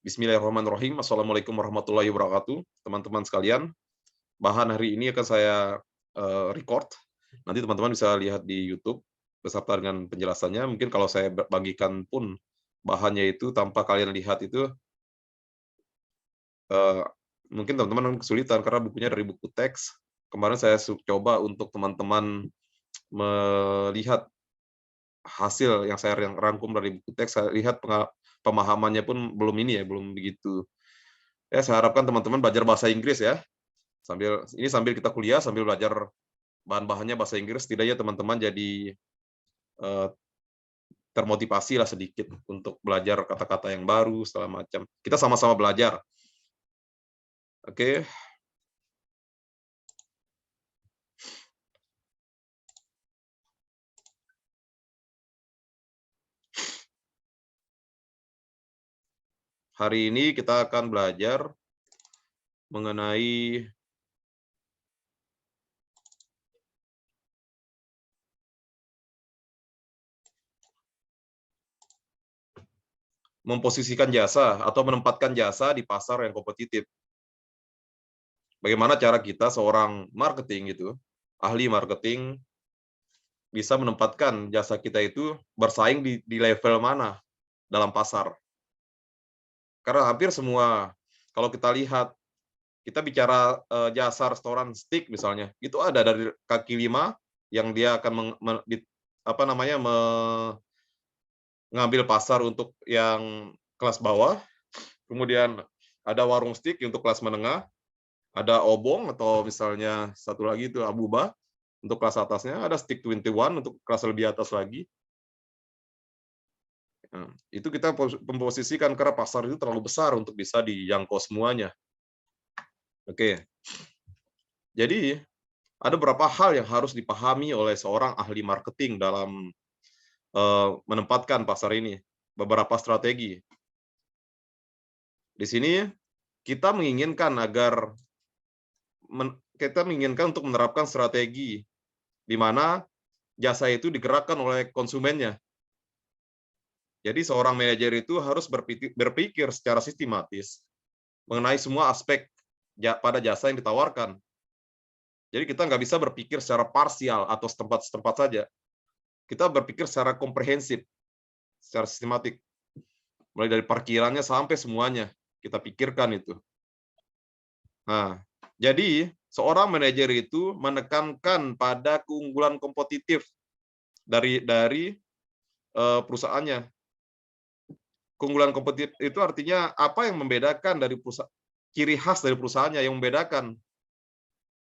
Bismillahirrahmanirrahim. Assalamualaikum warahmatullahi wabarakatuh. Teman-teman sekalian, bahan hari ini akan saya record. Nanti teman-teman bisa lihat di YouTube beserta dengan penjelasannya. Mungkin kalau saya bagikan pun bahannya itu tanpa kalian lihat itu, eee, mungkin teman-teman kesulitan karena bukunya dari buku teks. Kemarin saya coba untuk teman-teman melihat hasil yang saya rangkum dari buku teks, saya lihat pemahamannya pun belum ini ya, belum begitu. Ya, saya harapkan teman-teman belajar bahasa Inggris ya. Sambil kita kuliah, sambil belajar bahan-bahannya bahasa Inggris, setidaknya teman-teman jadi, eee, termotivasi lah sedikit untuk belajar kata-kata yang baru, segala macam. Kita sama-sama belajar, oke? Hari ini kita akan belajar mengenai memposisikan jasa atau menempatkan jasa di pasar yang kompetitif. Bagaimana cara kita seorang marketing gitu, ahli marketing, bisa menempatkan jasa kita itu bersaing di level mana dalam pasar. Karena hampir semua, kalau kita lihat, kita bicara, jasa restoran steak misalnya, itu ada dari kaki lima yang dia akan apa namanya, mengambil pasar untuk yang kelas bawah, kemudian ada warung steak untuk kelas menengah, ada obong atau misalnya satu lagi itu abuba untuk kelas atasnya, ada steak 21 untuk kelas lebih atas lagi. Itu kita memposisikan karena pasar itu terlalu besar untuk bisa dijangkau semuanya. Oke, jadi ada beberapa hal yang harus dipahami oleh seorang ahli marketing dalam, menempatkan pasar ini, beberapa strategi. Di sini kita menginginkan agar kita menginginkan untuk menerapkan strategi di mana jasa itu digerakkan oleh konsumennya. Jadi seorang manajer itu harus berpikir secara sistematis mengenai semua aspek pada jasa yang ditawarkan. Jadi kita nggak bisa berpikir secara parsial atau setempat-setempat saja. Kita berpikir secara komprehensif, secara sistematik. Mulai dari parkirannya sampai semuanya, kita pikirkan itu. Nah, jadi seorang manajer itu menekankan pada keunggulan kompetitif dari perusahaannya. Keunggulan kompetitif itu artinya apa yang membedakan dari ciri khas dari perusahaannya yang membedakan.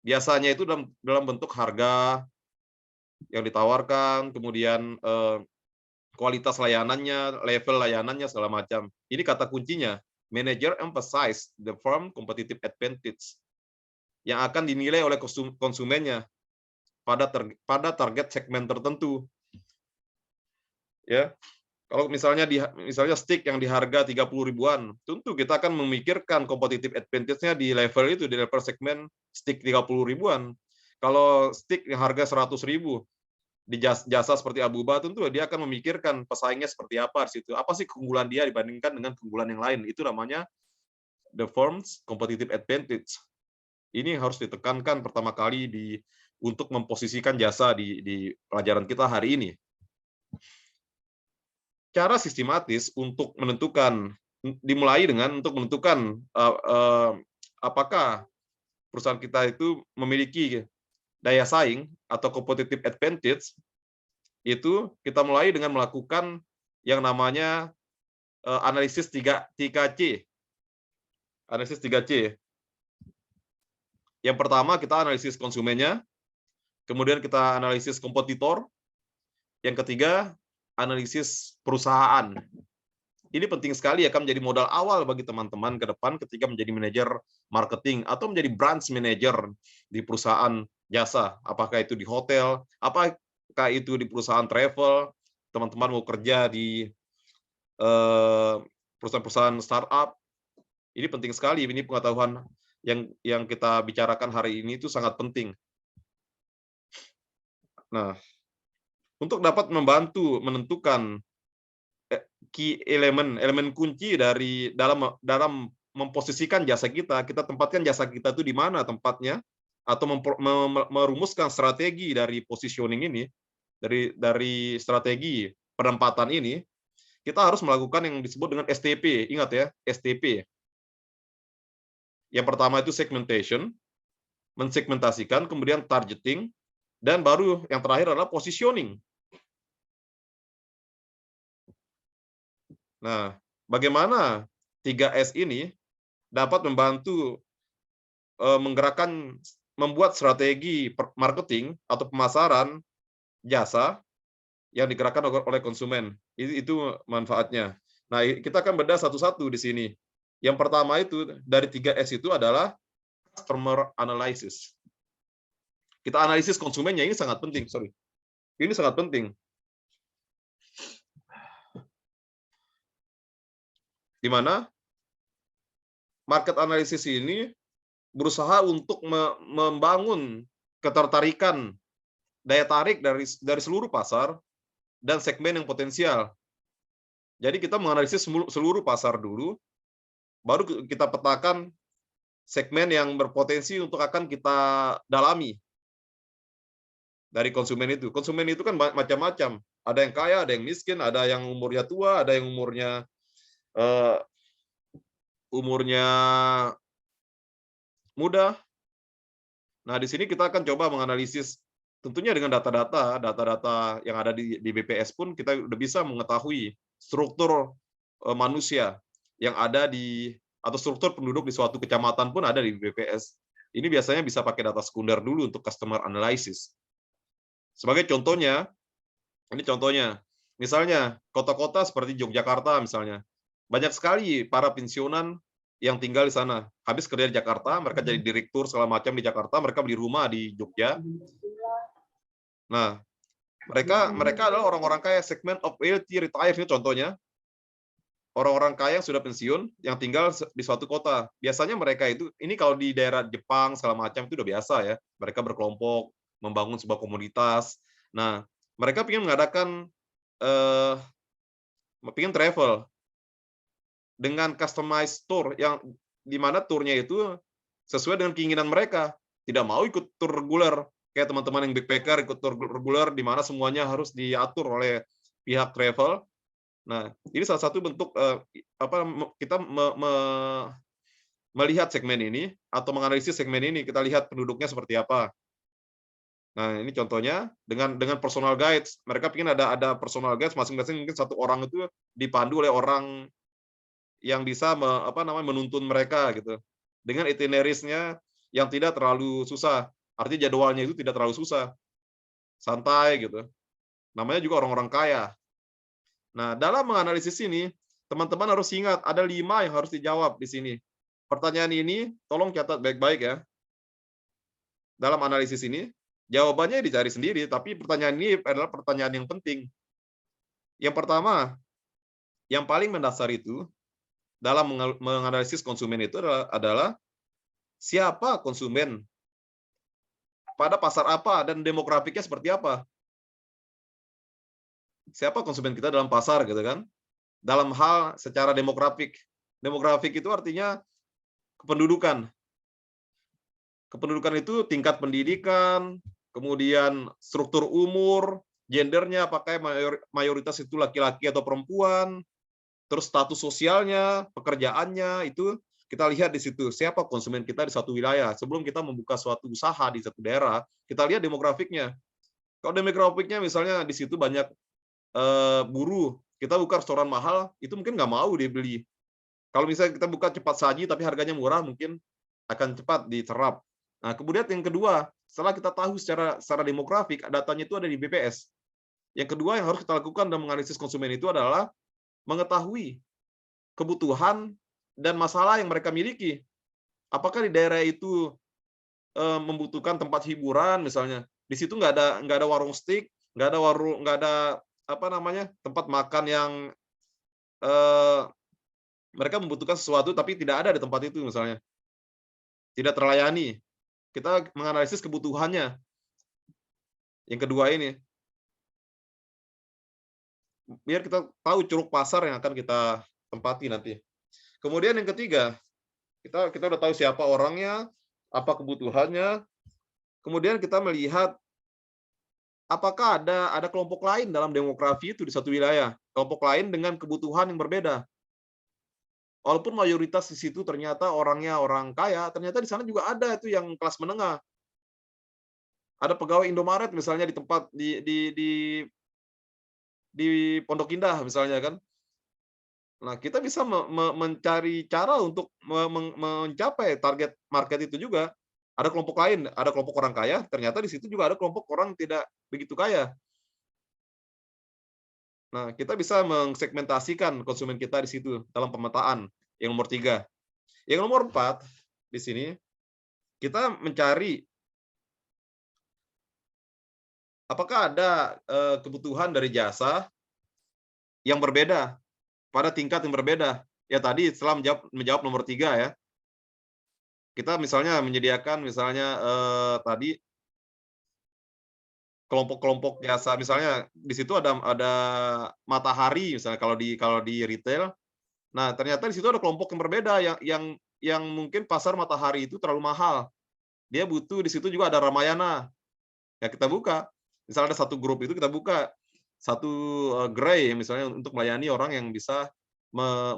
Biasanya itu dalam bentuk harga yang ditawarkan, kemudian kualitas layanannya, level layanannya, segala macam. Ini kata kuncinya. Manager emphasize the firm competitive advantage yang akan dinilai oleh konsumennya pada target segmen tertentu. Ya, kalau misalnya stick yang di harga 30 ribuan, tentu kita akan memikirkan competitive advantage-nya di level itu, di level segmen stick 30 ribuan. Kalau stick yang harga 100 ribu, di jasa seperti Abuba, tentu dia akan memikirkan pesaingnya seperti apa di situ. Apa sih keunggulan dia dibandingkan dengan keunggulan yang lain? Itu namanya the firm's competitive advantage. Ini harus ditekankan pertama kali untuk memposisikan jasa di pelajaran kita hari ini. Cara sistematis untuk menentukan, dimulai dengan untuk menentukan apakah perusahaan kita itu memiliki daya saing atau competitive advantage. Itu kita mulai dengan melakukan yang namanya analisis 3C. Analisis 3C. Yang pertama kita analisis konsumennya, kemudian kita analisis kompetitor, yang ketiga analisis perusahaan. Ini penting sekali akan menjadi modal awal bagi teman-teman ke depan ketika menjadi manajer marketing atau menjadi branch manager di perusahaan jasa. Apakah itu di hotel, apakah itu di perusahaan travel, teman-teman mau kerja di perusahaan-perusahaan startup. Ini penting sekali, ini pengetahuan yang kita bicarakan hari ini itu sangat penting. Nah, untuk dapat membantu menentukan key elemen kunci dari dalam memposisikan jasa kita. Kita tempatkan jasa kita itu di mana tempatnya, atau merumuskan strategi dari positioning ini, dari strategi penempatan ini, kita harus melakukan yang disebut dengan STP. Ingat ya, STP. Yang pertama itu segmentation, mensegmentasikan, kemudian targeting, dan baru yang terakhir adalah positioning. Nah, bagaimana 3S ini dapat membantu menggerakkan, membuat strategi marketing atau pemasaran jasa yang digerakkan oleh konsumen. Itu manfaatnya. Nah, kita akan bedah satu-satu di sini. Yang pertama itu dari 3S itu adalah customer analysis. Kita analisis konsumennya, ini sangat penting. Ini sangat penting. Di mana market analysis ini berusaha untuk membangun ketertarikan, daya tarik dari seluruh pasar dan segmen yang potensial. Jadi kita menganalisis seluruh pasar dulu, baru kita petakan segmen yang berpotensi untuk akan kita dalami dari konsumen itu. Konsumen itu kan macam-macam. Ada yang kaya, ada yang miskin, ada yang umurnya tua, ada yang umurnya muda. Nah, di sini kita akan coba menganalisis, tentunya dengan data-data yang ada di BPS pun kita udah bisa mengetahui struktur manusia yang ada atau struktur penduduk di suatu kecamatan pun ada di BPS. Ini biasanya bisa pakai data sekunder dulu untuk customer analysis. Sebagai contohnya, ini contohnya, misalnya kota-kota seperti Yogyakarta misalnya, banyak sekali para pensiunan yang tinggal di sana. Habis kerja di Jakarta, mereka jadi direktur segala macam di Jakarta, mereka beli rumah di Jogja. Nah, mereka adalah orang-orang kaya, segmen of wealthy retire, ini contohnya. Orang-orang kaya yang sudah pensiun, yang tinggal di suatu kota. Biasanya mereka itu, ini kalau di daerah Jepang segala macam itu udah biasa ya. Mereka berkelompok, membangun sebuah komunitas. Nah, mereka ingin mengadakan, ingin travel dengan customized tour yang di mana turnya itu sesuai dengan keinginan mereka. Tidak mau ikut tur reguler kayak teman-teman yang backpacker ikut tur reguler di mana semuanya harus diatur oleh pihak travel. Nah, ini salah satu bentuk kita melihat segmen ini atau menganalisis segmen ini, kita lihat penduduknya seperti apa. Nah, ini contohnya dengan personal guides. Mereka ingin ada personal guides masing-masing, mungkin satu orang itu dipandu oleh orang yang bisa menuntun mereka gitu. Dengan itineraries-nya yang tidak terlalu susah. Artinya jadwalnya itu tidak terlalu susah. Santai gitu. Namanya juga orang-orang kaya. Nah, dalam menganalisis ini, teman-teman harus ingat ada 5 yang harus dijawab di sini. Pertanyaan ini tolong catat baik-baik ya. Dalam analisis ini, jawabannya dicari sendiri, tapi pertanyaan ini adalah pertanyaan yang penting. Yang pertama, yang paling mendasar itu dalam menganalisis konsumen itu adalah siapa konsumen, pada pasar apa, dan demografiknya seperti apa. Siapa konsumen kita dalam pasar gitu kan? Dalam hal secara demografik. Demografik itu artinya kependudukan. Kependudukan itu tingkat pendidikan, kemudian struktur umur, gendernya apakah mayoritas itu laki-laki atau perempuan, terus status sosialnya, pekerjaannya, itu kita lihat di situ siapa konsumen kita di satu wilayah. Sebelum kita membuka suatu usaha di satu daerah, kita lihat demografiknya. Kalau demografiknya misalnya di situ banyak buruh, kita buka restoran mahal, itu mungkin nggak mau dibeli. Kalau misalnya kita buka cepat saji tapi harganya murah, mungkin akan cepat diserap. Nah, kemudian yang kedua, setelah kita tahu secara demografik, datanya itu ada di BPS. Yang kedua yang harus kita lakukan dalam menganalisis konsumen itu adalah mengetahui kebutuhan dan masalah yang mereka miliki. Apakah di daerah itu membutuhkan tempat hiburan misalnya, di situ nggak ada warung steak, nggak ada tempat makan yang mereka membutuhkan sesuatu tapi tidak ada di tempat itu misalnya, tidak terlayani. Kita menganalisis kebutuhannya. Yang kedua ini. biar kita tahu curug pasar yang akan kita tempati nanti. Kemudian yang ketiga, kita udah tahu siapa orangnya, apa kebutuhannya. Kemudian kita melihat apakah ada kelompok lain dalam demografi itu di satu wilayah, kelompok lain dengan kebutuhan yang berbeda. Walaupun mayoritas di situ ternyata orangnya orang kaya, ternyata di sana juga ada itu yang kelas menengah. Ada pegawai Indomaret misalnya di tempat di Pondok Indah misalnya kan. Nah, kita bisa mencari cara untuk mencapai target market itu juga. Ada kelompok lain, ada kelompok orang kaya, ternyata di situ juga ada kelompok orang tidak begitu kaya. Nah, kita bisa mengsegmentasikan konsumen kita di situ dalam pemetaan. Yang nomor 3. Yang nomor 4, di sini, kita mencari apakah ada kebutuhan dari jasa yang berbeda, pada tingkat yang berbeda. Ya tadi setelah menjawab nomor 3 ya. Kita misalnya menyediakan misalnya tadi kelompok-kelompok jasa, misalnya di situ ada matahari misalnya kalau di retail. Nah, ternyata di situ ada kelompok yang berbeda yang mungkin pasar matahari itu terlalu mahal. Dia butuh di situ juga ada Ramayana. Ya kita buka. Misalnya ada satu grup itu kita buka satu gerai misalnya untuk melayani orang yang bisa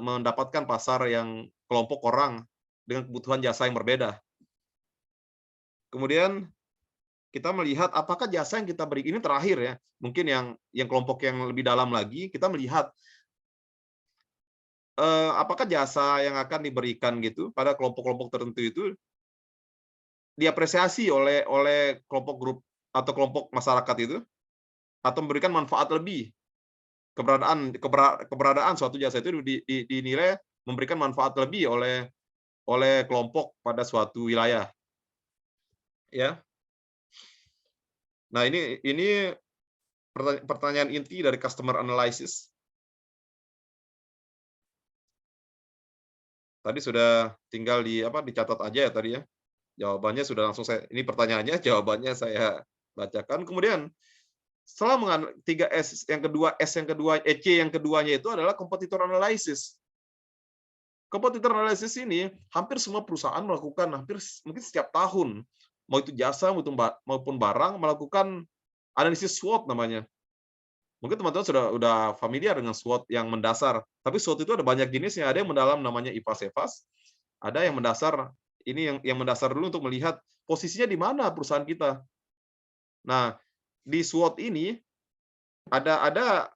mendapatkan pasar yang kelompok orang dengan kebutuhan jasa yang berbeda. Kemudian kita melihat apakah jasa yang kita beri, ini terakhir ya, mungkin yang kelompok yang lebih dalam lagi, kita melihat apakah jasa yang akan diberikan gitu pada kelompok-kelompok tertentu itu diapresiasi oleh kelompok grup atau kelompok masyarakat itu, atau memberikan manfaat lebih. Keberadaan suatu jasa itu dinilai memberikan manfaat lebih oleh kelompok pada suatu wilayah. Ya. Nah, ini pertanyaan inti dari customer analysis. Tadi sudah tinggal dicatat aja ya tadi ya. Jawabannya sudah langsung ini pertanyaannya, jawabannya saya bacakan. Kemudian setelah 3S yang kedua, S yang kedua, EC yang keduanya itu adalah competitor analysis. Competitor analysis ini hampir semua perusahaan melakukan mungkin setiap tahun, mau itu jasa maupun barang, melakukan analisis SWOT namanya. Mungkin teman-teman sudah familiar dengan SWOT yang mendasar, tapi SWOT itu ada banyak jenisnya. Ada yang mendalam namanya IPAS-EVAS, ada yang mendasar. Ini yang mendasar dulu untuk melihat posisinya di mana perusahaan kita. Nah, di SWOT ini ada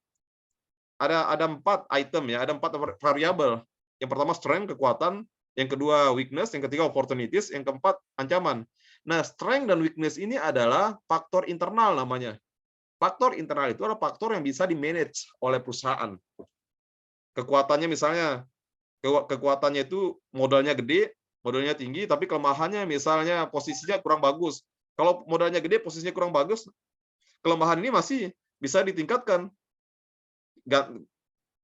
4 item ya, ada 4 variabel. Yang pertama strength, kekuatan, yang kedua weakness, yang ketiga opportunities, yang keempat ancaman. Nah, strength dan weakness ini adalah faktor internal namanya. Faktor internal itu adalah faktor yang bisa di-manage oleh perusahaan. Kekuatannya misalnya, kekuatannya itu modalnya gede, modalnya tinggi, tapi kelemahannya misalnya posisinya kurang bagus. Kalau modalnya gede, posisinya kurang bagus, kelemahan ini masih bisa ditingkatkan.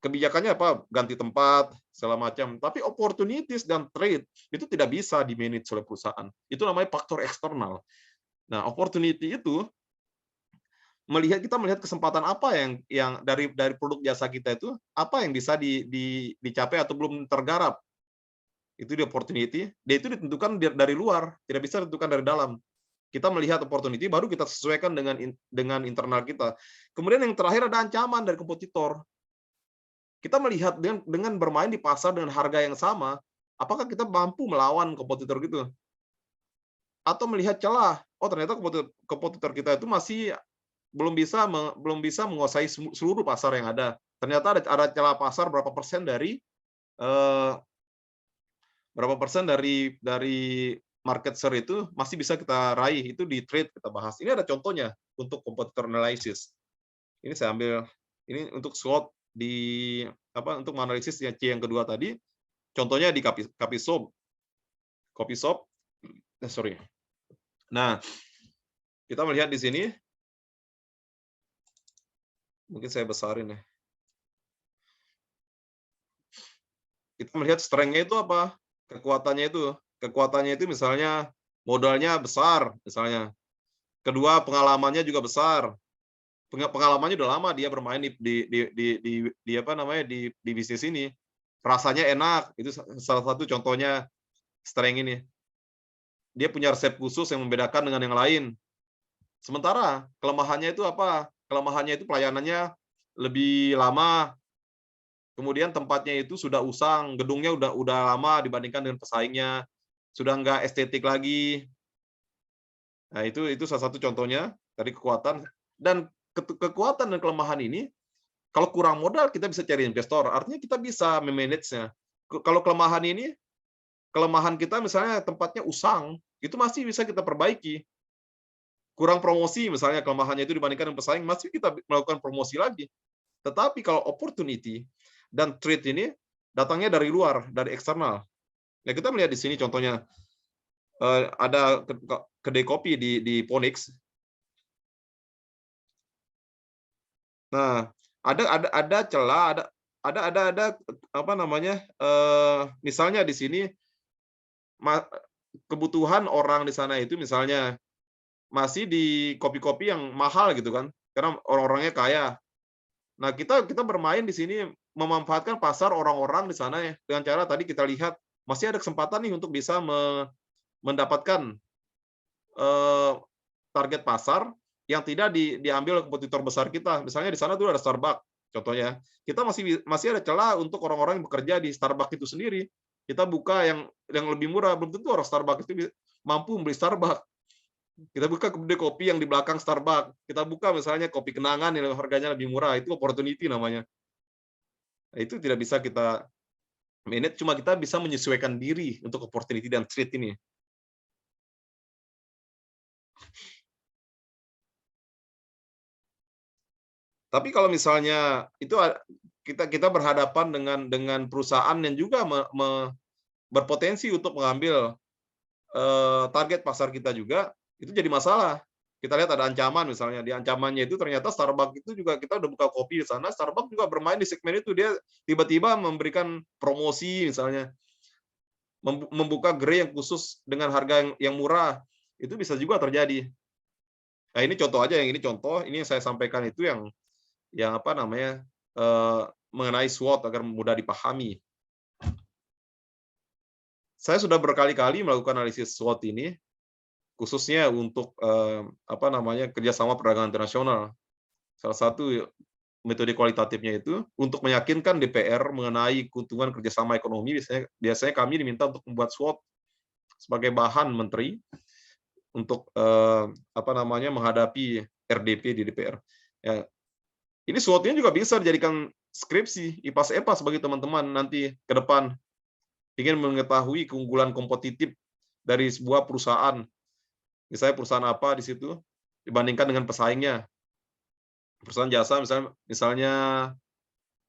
Kebijakannya apa? Ganti tempat, segala macam. Tapi opportunities dan trade itu tidak bisa di-manage oleh perusahaan. Itu namanya faktor eksternal. Nah, opportunity itu kita melihat kesempatan apa yang dari produk jasa kita itu, apa yang bisa dicapai atau belum tergarap. Itu di opportunity. Dia itu ditentukan dari luar, tidak bisa ditentukan dari dalam. Kita melihat opportunity, baru kita sesuaikan dengan internal kita. Kemudian yang terakhir ada ancaman dari kompetitor. Kita melihat dengan bermain di pasar dengan harga yang sama, apakah kita mampu melawan kompetitor gitu? Atau melihat celah, oh ternyata kompetitor kita itu masih belum bisa menguasai seluruh pasar yang ada. Ternyata ada celah pasar berapa persen dari market share itu masih bisa kita raih, itu di trade kita bahas. Ini ada contohnya untuk competitor analysis. Ini saya ambil ini untuk SWOT untuk menganalisis yang C yang kedua tadi. Contohnya di Kopi Shop. Sorry. Nah, kita melihat di sini. Mungkin saya besarin ya. Kita melihat strength-nya itu apa? Kekuatannya itu misalnya modalnya besar misalnya. Kedua, pengalamannya juga besar. pengalamannya udah lama dia bermain di apa namanya, di bisnis ini. Rasanya enak, itu salah satu contohnya strength ini. Dia punya resep khusus yang membedakan dengan yang lain. Sementara kelemahannya itu apa? Kelemahannya itu pelayanannya lebih lama, kemudian tempatnya itu sudah usang, gedungnya udah lama dibandingkan dengan pesaingnya, sudah nggak estetik lagi. Nah, itu salah satu contohnya dari kekuatan. Dan kekuatan dan kelemahan ini, kalau kurang modal kita bisa cari investor, artinya kita bisa memanage-nya. Kalau kelemahan kita misalnya tempatnya usang, itu masih bisa kita perbaiki. Kurang promosi misalnya kelemahannya itu dibandingkan dengan pesaing, masih kita melakukan promosi lagi. Tetapi kalau opportunity dan threat ini datangnya dari luar, dari eksternal. Nah, kita melihat di sini contohnya, ada kedai kopi di Phoenix. Nah, ada celah, ada apa namanya, misalnya di sini kebutuhan orang di sana itu misalnya masih di kopi-kopi yang mahal gitu kan, karena orang-orangnya kaya. Nah, kita bermain di sini memanfaatkan pasar orang-orang di sana ya, dengan cara tadi kita lihat masih ada kesempatan nih untuk bisa mendapatkan target pasar yang tidak diambil oleh kompetitor besar kita. Misalnya di sana dulu ada Starbucks, contohnya. Kita masih ada celah untuk orang-orang yang bekerja di Starbucks itu sendiri. Kita buka yang lebih murah, belum tentu orang Starbucks itu mampu membeli Starbucks. Kita buka kedai kopi yang di belakang Starbucks. Kita buka misalnya kopi kenangan yang harganya lebih murah. Itu opportunity namanya. Nah, itu tidak bisa kita manage, cuma kita bisa menyesuaikan diri untuk opportunity dan threat ini. Tapi kalau misalnya itu kita berhadapan dengan perusahaan yang juga berpotensi untuk mengambil target pasar kita juga, itu jadi masalah. Kita lihat ada ancaman misalnya, di ancamannya itu ternyata Starbucks itu juga kita udah buka kopi di sana, Starbucks juga bermain di segmen itu, dia tiba-tiba memberikan promosi misalnya, membuka gerai yang khusus dengan harga yang murah, itu bisa juga terjadi. Nah, ini contoh aja, yang ini contoh, ini yang saya sampaikan itu yang apa namanya, mengenai SWOT agar mudah dipahami. Saya sudah berkali-kali melakukan analisis SWOT ini, khususnya untuk apa namanya, kerjasama perdagangan internasional. Salah satu metode kualitatifnya itu untuk meyakinkan DPR mengenai keuntungan kerjasama ekonomi, biasanya kami diminta untuk membuat SWOT sebagai bahan menteri untuk apa namanya, menghadapi RDP di DPR. Ya, ini SWOT-nya juga bisa dijadikan skripsi IPAS-EPAS bagi teman-teman nanti ke depan ingin mengetahui keunggulan kompetitif dari sebuah perusahaan. Misalnya perusahaan apa di situ dibandingkan dengan pesaingnya. Perusahaan jasa misalnya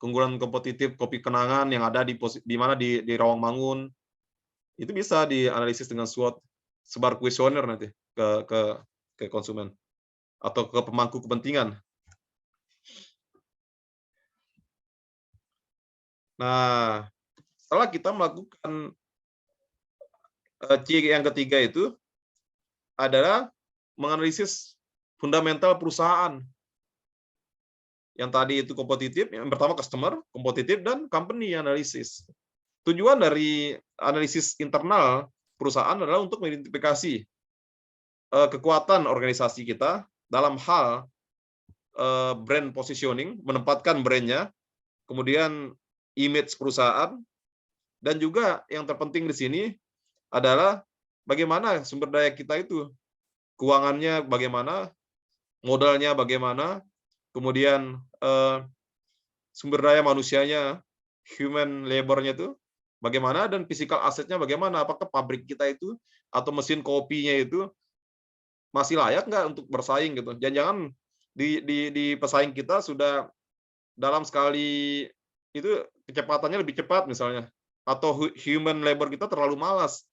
keunggulan kompetitif kopi kenangan yang ada di mana di Rawamangun. Itu bisa dianalisis dengan SWOT, sebar kuesioner nanti ke konsumen atau ke pemangku kepentingan. Nah, setelah kita melakukan C yang ketiga itu adalah menganalisis fundamental perusahaan. Yang tadi itu kompetitif, yang pertama customer, kompetitif, dan company analisis. Tujuan dari analisis internal perusahaan adalah untuk mengidentifikasi kekuatan organisasi kita dalam hal brand positioning, menempatkan brandnya, kemudian image perusahaan, dan juga yang terpenting di sini adalah bagaimana sumber daya kita itu, keuangannya bagaimana, modalnya bagaimana, kemudian sumber daya manusianya, human labor-nya itu bagaimana, dan physical asset-nya bagaimana, apakah pabrik kita itu atau mesin kopinya itu masih layak nggak untuk bersaing gitu. Jangan-jangan di pesaing kita sudah dalam sekali itu kecepatannya lebih cepat misalnya, atau human labor kita terlalu malas.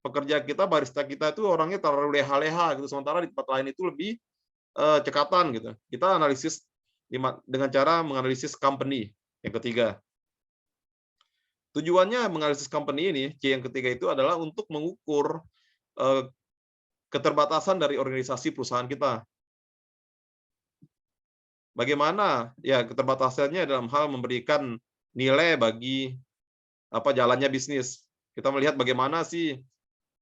Pekerja kita, barista kita itu orangnya terlalu leha-leha gitu, sementara di tempat lain itu lebih cekatan gitu. Kita analisis dengan cara menganalisis company yang ketiga. Tujuannya menganalisis company ini, C yang ketiga itu adalah untuk mengukur keterbatasan dari organisasi perusahaan kita. Bagaimana ya keterbatasannya dalam hal memberikan nilai bagi jalannya bisnis. Kita melihat bagaimana sih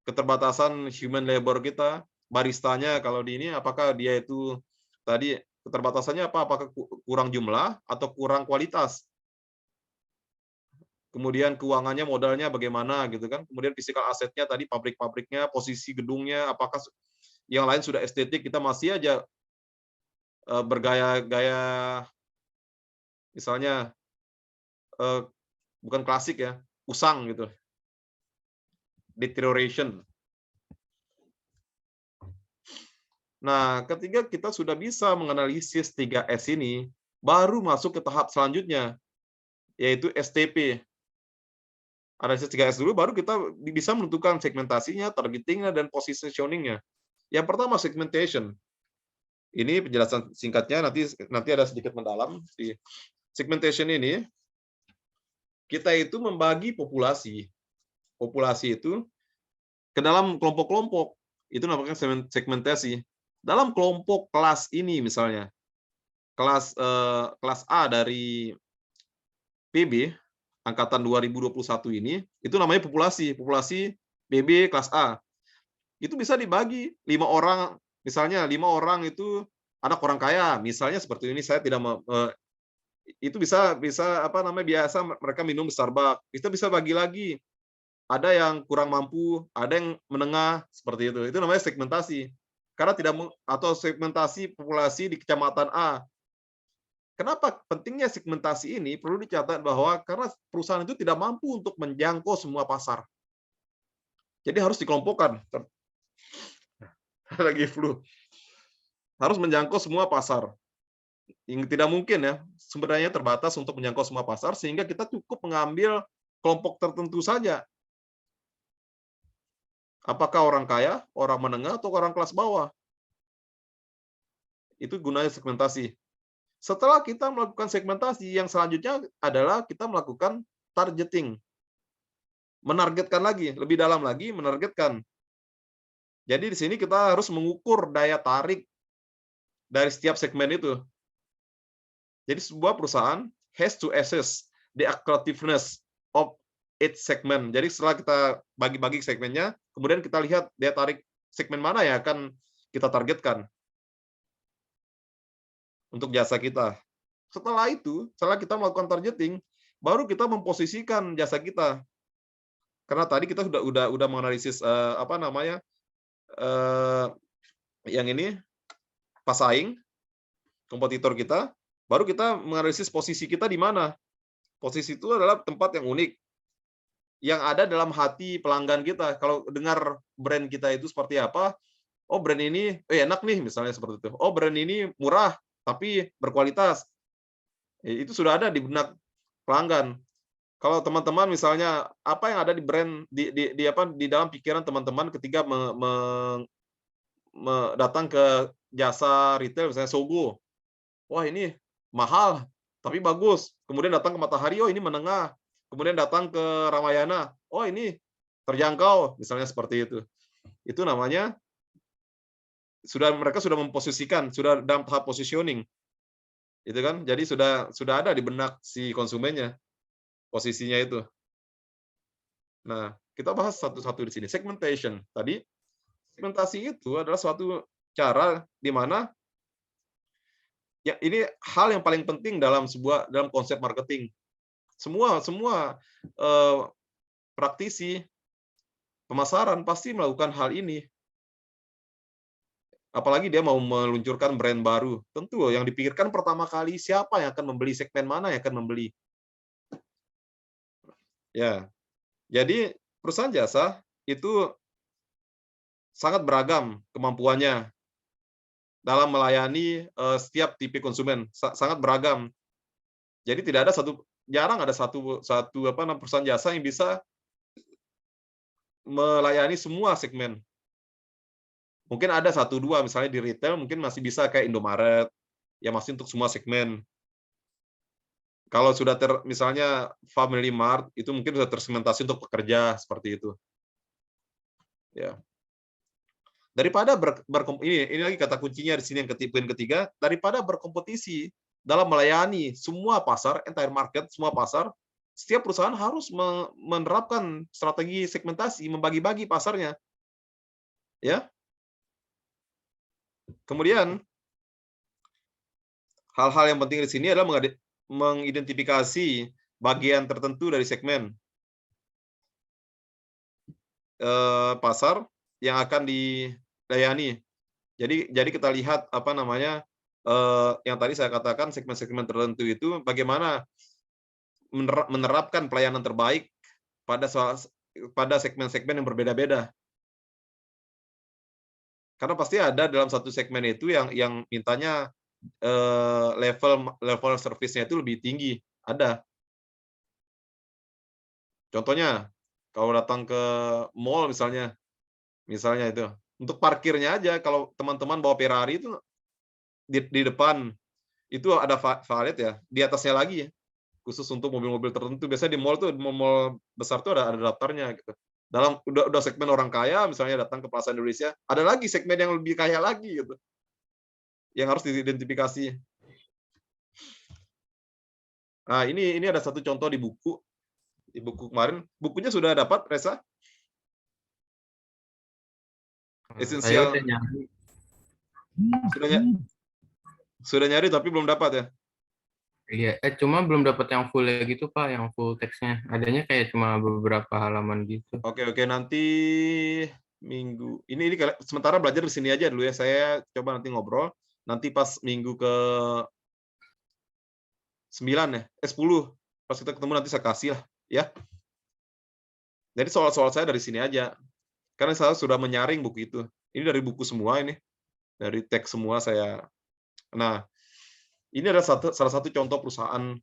keterbatasan human labor kita, baristanya kalau di ini apakah dia itu tadi keterbatasannya apa? Apakah kurang jumlah atau kurang kualitas? Kemudian keuangannya, modalnya bagaimana gitu kan. Kemudian physical asetnya tadi pabrik-pabriknya, posisi gedungnya, apakah yang lain sudah estetik, kita masih aja bergaya-gaya misalnya eh, bukan klasik ya, usang gitu, deterioration. Nah, ketika kita sudah bisa menganalisis 3S ini, baru masuk ke tahap selanjutnya, yaitu STP. Analisis 3S dulu, baru kita bisa menentukan segmentasinya, targetingnya, dan positioningnya. Yang pertama, segmentation. Ini penjelasan singkatnya, nanti ada sedikit mendalam. Di segmentation ini, kita itu membagi populasi. Populasi itu ke dalam kelompok-kelompok. Itu namanya segmentasi. Dalam kelompok kelas ini misalnya, kelas A dari PB angkatan 2021 ini, itu namanya populasi PB kelas A. Itu bisa dibagi 5 orang, misalnya 5 orang itu anak orang kaya, misalnya seperti ini. Saya tidak itu bisa biasa mereka minum Starbucks. Kita bisa bagi lagi. Ada yang kurang mampu, ada yang menengah, seperti itu. Itu namanya segmentasi. Karena atau segmentasi populasi di kecamatan A. Kenapa pentingnya segmentasi ini? Perlu dicatat bahwa karena perusahaan itu tidak mampu untuk menjangkau semua pasar. Jadi harus dikelompokkan. Lagi flu. Harus menjangkau semua pasar. Tidak mungkin ya, sumber dayanya terbatas untuk menjangkau semua pasar, sehingga kita cukup mengambil kelompok tertentu saja. Apakah orang kaya, orang menengah, atau orang kelas bawah. Itu gunanya segmentasi. Setelah kita melakukan segmentasi, yang selanjutnya adalah kita melakukan targeting. Menargetkan lagi, lebih dalam lagi, menargetkan. Jadi di sini kita harus mengukur daya tarik dari setiap segmen itu. Jadi sebuah perusahaan has to assess the attractiveness of its segment. Jadi setelah kita bagi-bagi segmennya, kemudian kita lihat daya tarik segmen mana yang akan kita targetkan untuk jasa kita. Setelah itu, setelah kita melakukan targeting, baru kita memposisikan jasa kita. Karena tadi kita udah menganalisis yang ini pesaing, kompetitor kita, baru kita menganalisis posisi kita di mana. Posisi itu adalah tempat yang unik, yang ada dalam hati pelanggan kita. Kalau dengar brand kita itu seperti apa, oh brand ini enak nih, misalnya seperti itu. Oh brand ini murah, tapi berkualitas. Itu sudah ada di benak pelanggan. Kalau teman-teman misalnya apa yang ada di brand di dalam pikiran teman-teman ketika datang ke jasa retail misalnya Sogo. Wah, ini mahal tapi bagus. Kemudian datang ke Matahari, oh ini menengah. Kemudian datang ke Ramayana, oh ini terjangkau, misalnya seperti itu. Itu namanya mereka sudah memposisikan, sudah dalam tahap positioning. Itu kan? Jadi sudah ada di benak si konsumennya posisinya itu. Nah, kita bahas satu-satu di sini. Segmentation. Tadi, segmentasi itu adalah suatu cara di mana ya ini hal yang paling penting dalam konsep marketing. Semua praktisi pemasaran pasti melakukan hal ini. Apalagi dia mau meluncurkan brand baru. Tentu yang dipikirkan pertama kali siapa yang akan membeli, segmen mana yang akan membeli. Ya. Jadi perusahaan jasa itu sangat beragam kemampuannya dalam melayani setiap tipe konsumen, sangat beragam. Jadi jarang ada satu perusahaan jasa yang bisa melayani semua segmen. Mungkin ada 1-2 misalnya di retail mungkin masih bisa kayak Indomaret, ya masih untuk semua segmen. Kalau sudah misalnya Family Mart itu mungkin sudah tersegmentasi untuk pekerja seperti itu. Ya. Daripada ini lagi kata kuncinya di sini yang poin ketiga, daripada berkompetisi dalam melayani semua pasar, entire market, semua pasar, setiap perusahaan harus menerapkan strategi segmentasi, membagi-bagi pasarnya, ya. Kemudian hal-hal yang penting di sini adalah mengidentifikasi bagian tertentu dari segmen pasar yang akan dilayani. Jadi kita lihat apa namanya yang tadi saya katakan segmen-segmen tertentu itu bagaimana menerapkan pelayanan terbaik pada segmen-segmen yang berbeda-beda. Karena pasti ada dalam satu segmen itu yang mintanya level service-nya itu lebih tinggi, ada. Contohnya, kalau datang ke mall misalnya itu, untuk parkirnya aja kalau teman-teman bawa Ferrari itu di depan itu ada valet ya, di atasnya lagi ya, khusus untuk mobil-mobil tertentu. Biasanya di mall tuh, mall besar tuh ada daftarnya gitu. Dalam udah segmen orang kaya misalnya datang ke Plaza Indonesia, ada lagi segmen yang lebih kaya lagi gitu. Yang harus diidentifikasi. Nah, ini ada satu contoh di buku kemarin. Bukunya sudah dapat, Reza? Saya Esensial. udah nyari. Sudah nyari tapi belum dapat ya? Iya, cuma belum dapat yang full gitu Pak, yang full teksnya. Adanya kayak cuma beberapa halaman gitu. Oke, nanti minggu ini sementara belajar di sini aja dulu ya. Saya coba nanti ngobrol. Nanti pas minggu ke 9 ya, 10. Pas kita ketemu nanti saya kasih lah, ya. Jadi soal-soal saya dari sini aja. Karena saya sudah menyaring buku itu. Ini dari buku semua ini. Dari teks semua saya. Nah, ini adalah salah satu contoh perusahaan.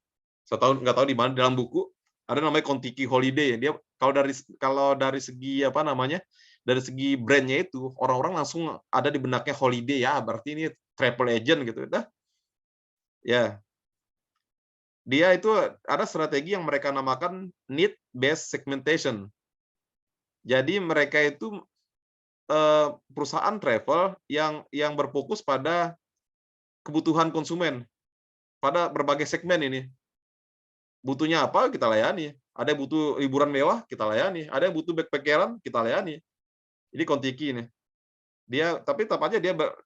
Saya nggak tahu di mana dalam buku ada namanya Kontiki Holiday. Dia kalau dari segi apa namanya, dari segi brandnya itu orang-orang langsung ada di benaknya holiday ya, berarti ini travel agent gitu. Nah, ya, dia itu ada strategi yang mereka namakan need based segmentation. Jadi mereka itu perusahaan travel yang berfokus pada kebutuhan konsumen pada berbagai segmen ini. Butuhnya apa, kita layani. Ada yang butuh liburan mewah, kita layani. Ada yang butuh backpackeran, kita layani. Ini Kontiki ini. Tapi tetap aja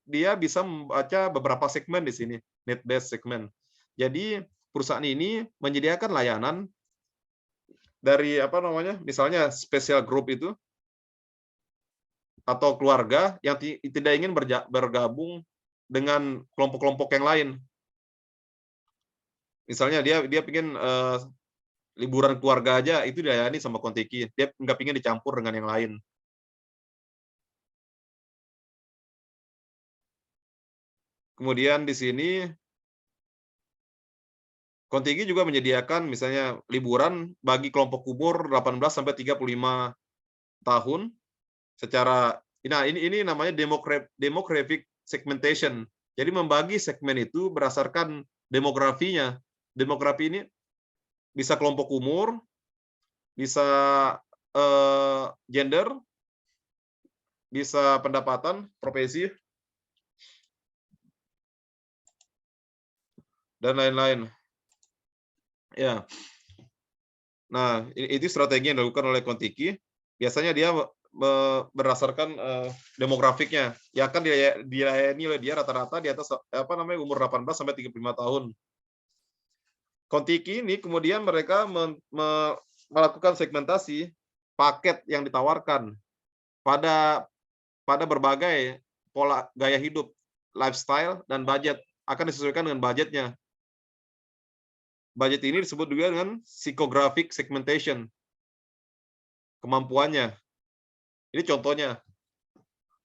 dia bisa membaca beberapa segmen di sini, need based segment. Jadi perusahaan ini menyediakan layanan dari apa namanya, misalnya special group itu atau keluarga yang tidak ingin bergabung dengan kelompok-kelompok yang lain. Misalnya dia ingin liburan keluarga aja itu dilayani sama Kontiki. Dia nggak ingin dicampur dengan yang lain. Kemudian di sini Kontiki juga menyediakan misalnya liburan bagi kelompok umur 18 sampai 35 tahun secara ini namanya demographic segmentation. Jadi membagi segmen itu berdasarkan demografinya. Demografi ini bisa kelompok umur, bisa gender, bisa pendapatan, profesi, dan lain-lain. Ya. Nah, itu strategi yang dilakukan oleh Kontiki. Biasanya dia berdasarkan demografiknya. Ya akan dilayani oleh dia rata-rata di atas apa namanya umur 18 sampai 35 tahun. Kontiki ini kemudian mereka melakukan segmentasi paket yang ditawarkan pada berbagai pola gaya hidup, lifestyle, dan budget. Akan disesuaikan dengan budgetnya. Budget ini disebut juga dengan psychographic segmentation. Kemampuannya. Ini contohnya.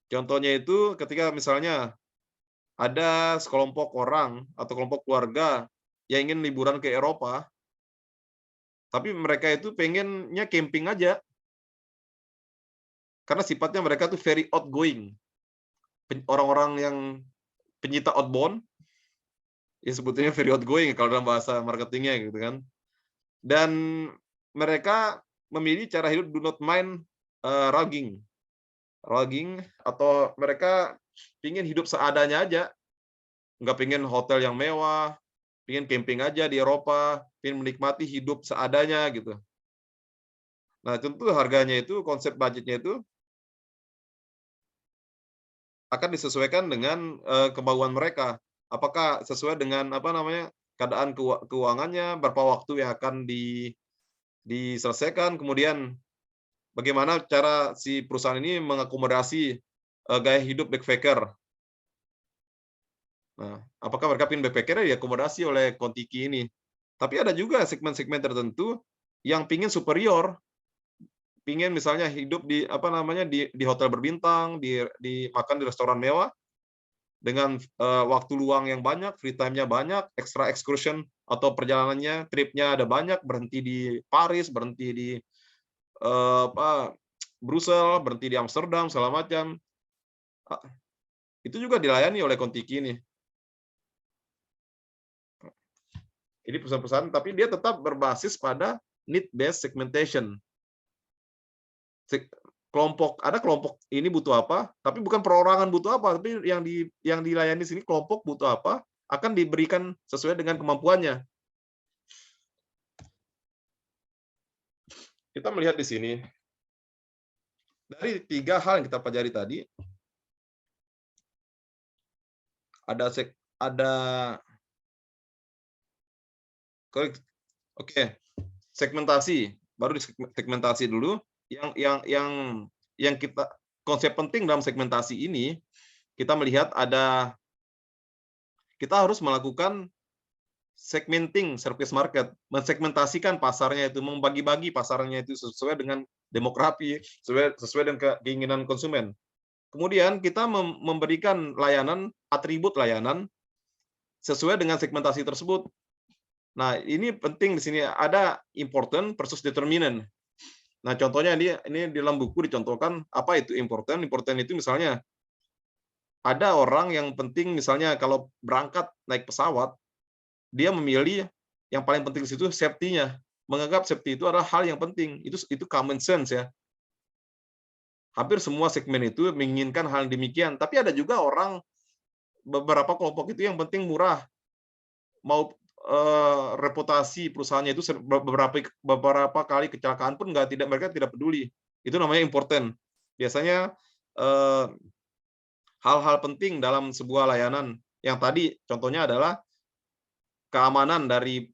Contohnya itu ketika misalnya ada sekelompok orang atau kelompok keluarga yang ingin liburan ke Eropa, tapi mereka itu pengennya camping aja. Karena sifatnya mereka tuh very outgoing. Orang-orang yang penyita outbound, ya sebetulnya very outgoing kalau dalam bahasa marketingnya gitu kan. Dan mereka memilih cara hidup do not mind rugging. logging, atau mereka pingin hidup seadanya aja, nggak pingin hotel yang mewah, pingin camping aja di Eropa, pingin menikmati hidup seadanya gitu. Nah, tentu harganya itu, konsep budgetnya itu akan disesuaikan dengan kemauan mereka. Apakah sesuai dengan apa namanya keadaan keuangannya, berapa waktu yang akan diselesaikan, kemudian bagaimana cara si perusahaan ini mengakomodasi gaya hidup backpacker. Nah, apakah mereka ingin backpacker ya diakomodasi oleh Kontiki ini. Tapi ada juga segmen-segmen tertentu yang pingin superior, pingin misalnya hidup di apa namanya di hotel berbintang, di makan di restoran mewah dengan waktu luang yang banyak, free time-nya banyak, extra excursion atau perjalanannya, tripnya ada banyak, berhenti di Paris, berhenti di apa Brussels, berhenti di Amsterdam, segala macam. Itu juga dilayani oleh Kontiki ini. Ini perusahaan-perusahaan, tapi dia tetap berbasis pada need-based segmentation. Ada kelompok ini butuh apa, tapi bukan perorangan butuh apa, tapi yang dilayani sini kelompok butuh apa akan diberikan sesuai dengan kemampuannya. Kita melihat di sini dari 3 hal yang kita pelajari tadi, ada oke, segmentasi, baru di segmentasi dulu. Yang kita konsep penting dalam segmentasi ini, kita melihat kita harus melakukan segmenting service market, mensegmentasikan pasarnya itu, membagi-bagi pasarnya itu sesuai dengan demografi, sesuai dengan keinginan konsumen. Kemudian kita memberikan layanan, atribut layanan sesuai dengan segmentasi tersebut. Nah, ini penting di sini ada important versus determinant. Nah, contohnya ini di dalam buku dicontohkan apa itu important. Important itu misalnya ada orang yang penting misalnya kalau berangkat naik pesawat, dia memilih yang paling penting di situ safety-nya. Menganggap safety itu adalah hal yang penting. Itu common sense ya. Hampir semua segmen itu menginginkan hal demikian. Tapi ada juga orang, beberapa kelompok itu yang penting murah. Mau reputasi perusahaannya itu beberapa kali kecelakaan pun mereka tidak peduli. Itu namanya important. Biasanya hal-hal penting dalam sebuah layanan yang tadi contohnya adalah keamanan dari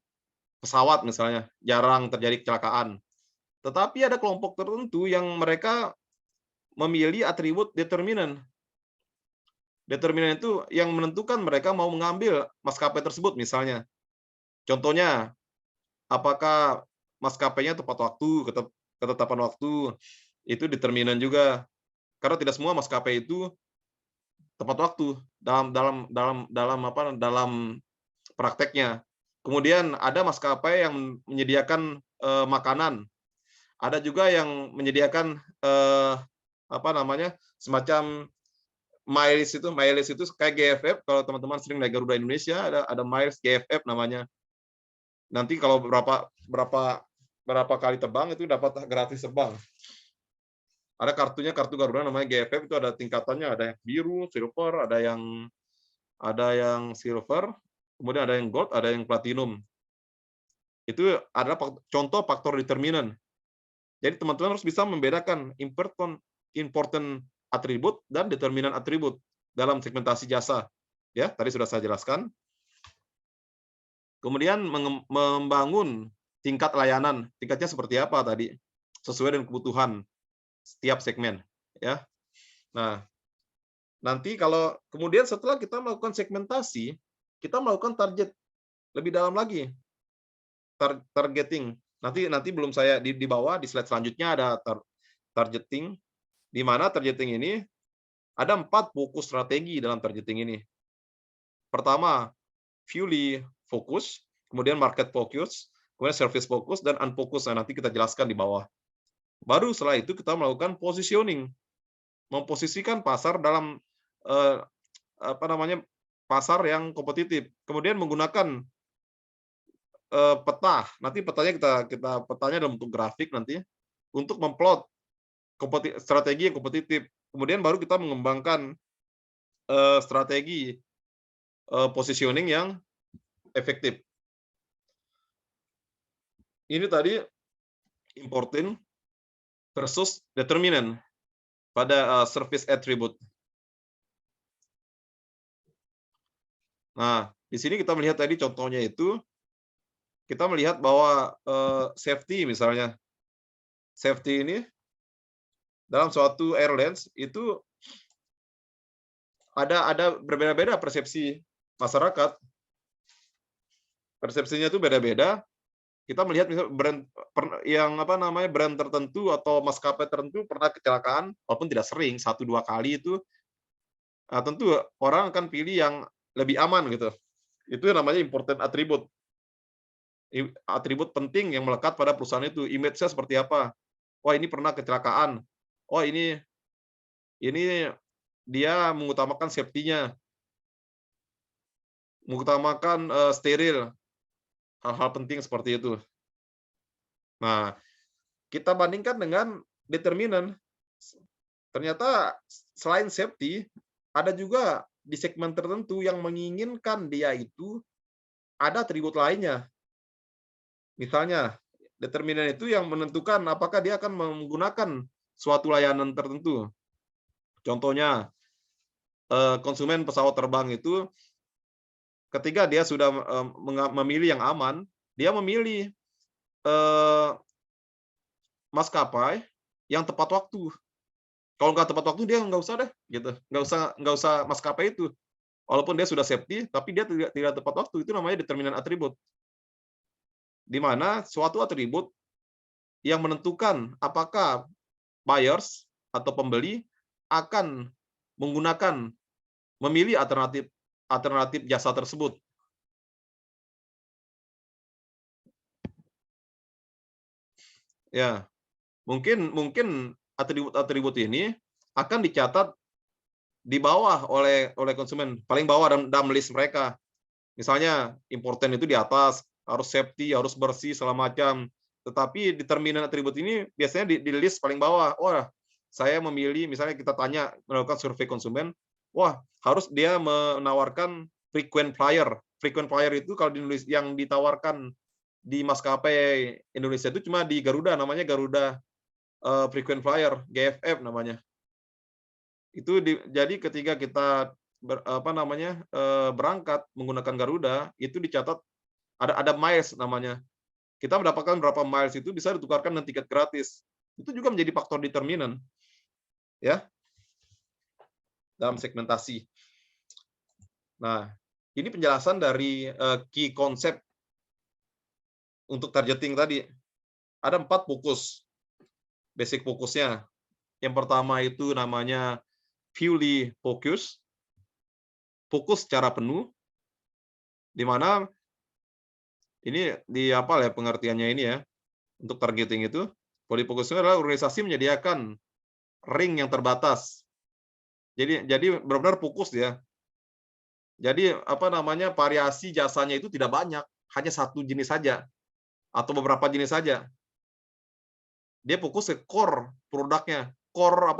pesawat misalnya, jarang terjadi kecelakaan. Tetapi ada kelompok tertentu yang mereka memilih atribut determinan. Determinan itu yang menentukan mereka mau mengambil maskapai tersebut misalnya. Contohnya, apakah maskapainya tepat waktu, ketetapan waktu, itu determinan juga. Karena tidak semua maskapai itu tepat waktu dalam prakteknya. Kemudian ada maskapai yang menyediakan makanan, ada juga yang menyediakan semacam miles itu kayak GFF. Kalau teman-teman sering naik Garuda Indonesia, ada miles GFF namanya. Nanti kalau berapa kali terbang itu dapat gratis terbang. Ada kartunya, kartu Garuda namanya GFF, itu ada tingkatannya, ada yang biru, silver, ada yang silver, kemudian ada yang gold, ada yang platinum. Itu adalah contoh faktor determinan. Jadi teman-teman harus bisa membedakan important atribut dan determinan atribut dalam segmentasi jasa. Ya, tadi sudah saya jelaskan. Kemudian membangun tingkat layanan. Tingkatnya seperti apa tadi? Sesuai dengan kebutuhan setiap segmen, ya. Nah, nanti kalau kemudian setelah kita melakukan segmentasi, kita melakukan target lebih dalam lagi. Targeting. Nanti belum saya di bawah di slide selanjutnya ada targeting, di mana targeting ini ada 4 fokus strategi dalam targeting ini. Pertama, fully fokus, kemudian market focus, kemudian service focus, dan unfocus. Nah, nanti kita jelaskan di bawah. Baru setelah itu kita melakukan positioning, memposisikan pasar dalam pasar yang kompetitif. Kemudian menggunakan peta. Nanti petanya kita petanya dalam bentuk grafik nanti untuk memplot strategi yang kompetitif. Kemudian baru kita mengembangkan strategi positioning yang efektif. Ini tadi important versus determinant pada service attribute. Nah, di sini kita melihat tadi contohnya itu, kita melihat bahwa safety misalnya, safety ini dalam suatu airlines itu ada berbeda-beda persepsi masyarakat. Persepsinya itu beda-beda. Kita melihat misal brand brand tertentu atau maskapai tertentu pernah kecelakaan, walaupun tidak sering, 1-2 kali itu, tentu orang akan pilih yang lebih aman gitu. Itu namanya important attribute. Atribut penting yang melekat pada perusahaan itu. Image-nya seperti apa? Wah, ini pernah kecelakaan. Oh, ini dia mengutamakan safety-nya, mengutamakan steril, hal-hal penting seperti itu. Nah, kita bandingkan dengan determinan. Ternyata selain safety, ada juga di segmen tertentu yang menginginkan dia itu ada atribut lainnya. Misalnya, determinan itu yang menentukan apakah dia akan menggunakan suatu layanan tertentu. Contohnya, konsumen pesawat terbang itu ketika dia sudah memilih yang aman, dia memilih maskapai yang tepat waktu. Kalau nggak tepat waktu, dia nggak usah deh, gitu. Nggak usah maskapai itu. Walaupun dia sudah safety, tapi dia tidak tepat waktu. Itu namanya determinan atribut. Di mana suatu atribut yang menentukan apakah buyers atau pembeli akan memilih alternatif jasa tersebut. Ya, mungkin atribut-atribut ini akan dicatat di bawah oleh konsumen, paling bawah dalam list mereka. Misalnya important itu di atas, harus safety, harus bersih segala macam. Tetapi determinan atribut ini biasanya di list paling bawah. Wah, saya memilih, misalnya kita tanya melakukan survei konsumen, wah, harus dia menawarkan frequent flyer. Frequent flyer itu kalau yang ditawarkan di maskapai Indonesia itu cuma di Garuda, namanya Garuda frequent flyer, GFF namanya. Itu jadi ketika kita berangkat menggunakan Garuda, itu dicatat ada miles namanya. Kita mendapatkan berapa miles itu bisa ditukarkan dengan tiket gratis. Itu juga menjadi faktor determinan, ya, dalam segmentasi. Nah, ini penjelasan dari key konsep untuk targeting tadi. Ada 4 fokus, basic fokusnya. Yang pertama itu namanya fully focus, fokus secara penuh, di mana ini ya pengertiannya ini ya, untuk targeting itu, fully focus itu adalah organisasi menyediakan ring yang terbatas. Jadi benar-benar fokus ya. Jadi variasi jasanya itu tidak banyak, hanya satu jenis saja atau beberapa jenis saja. Dia fokus ke core produknya, core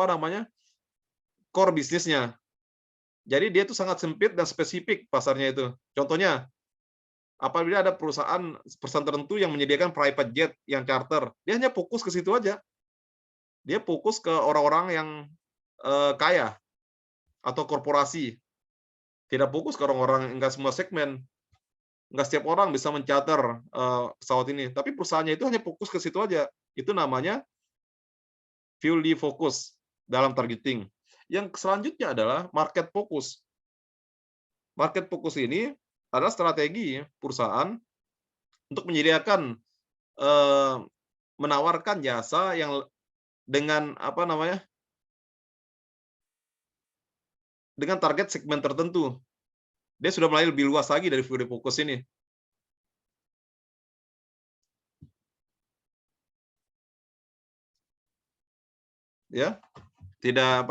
bisnisnya. Jadi dia itu sangat sempit dan spesifik pasarnya itu. Contohnya, apabila ada perusahaan tertentu yang menyediakan private jet yang charter, dia hanya fokus ke situ aja. Dia fokus ke orang-orang yang kaya atau korporasi. Tidak fokus ke orang-orang, enggak semua segmen. Enggak setiap orang bisa mencater pesawat ini. Tapi perusahaannya itu hanya fokus ke situ aja. Itu namanya fully focus dalam targeting. Yang selanjutnya adalah market focus. Market focus ini adalah strategi perusahaan untuk menyediakan menawarkan jasa yang dengan dengan target segmen tertentu. Dia sudah mulai lebih luas lagi dari fully focus ini. Ya, tidak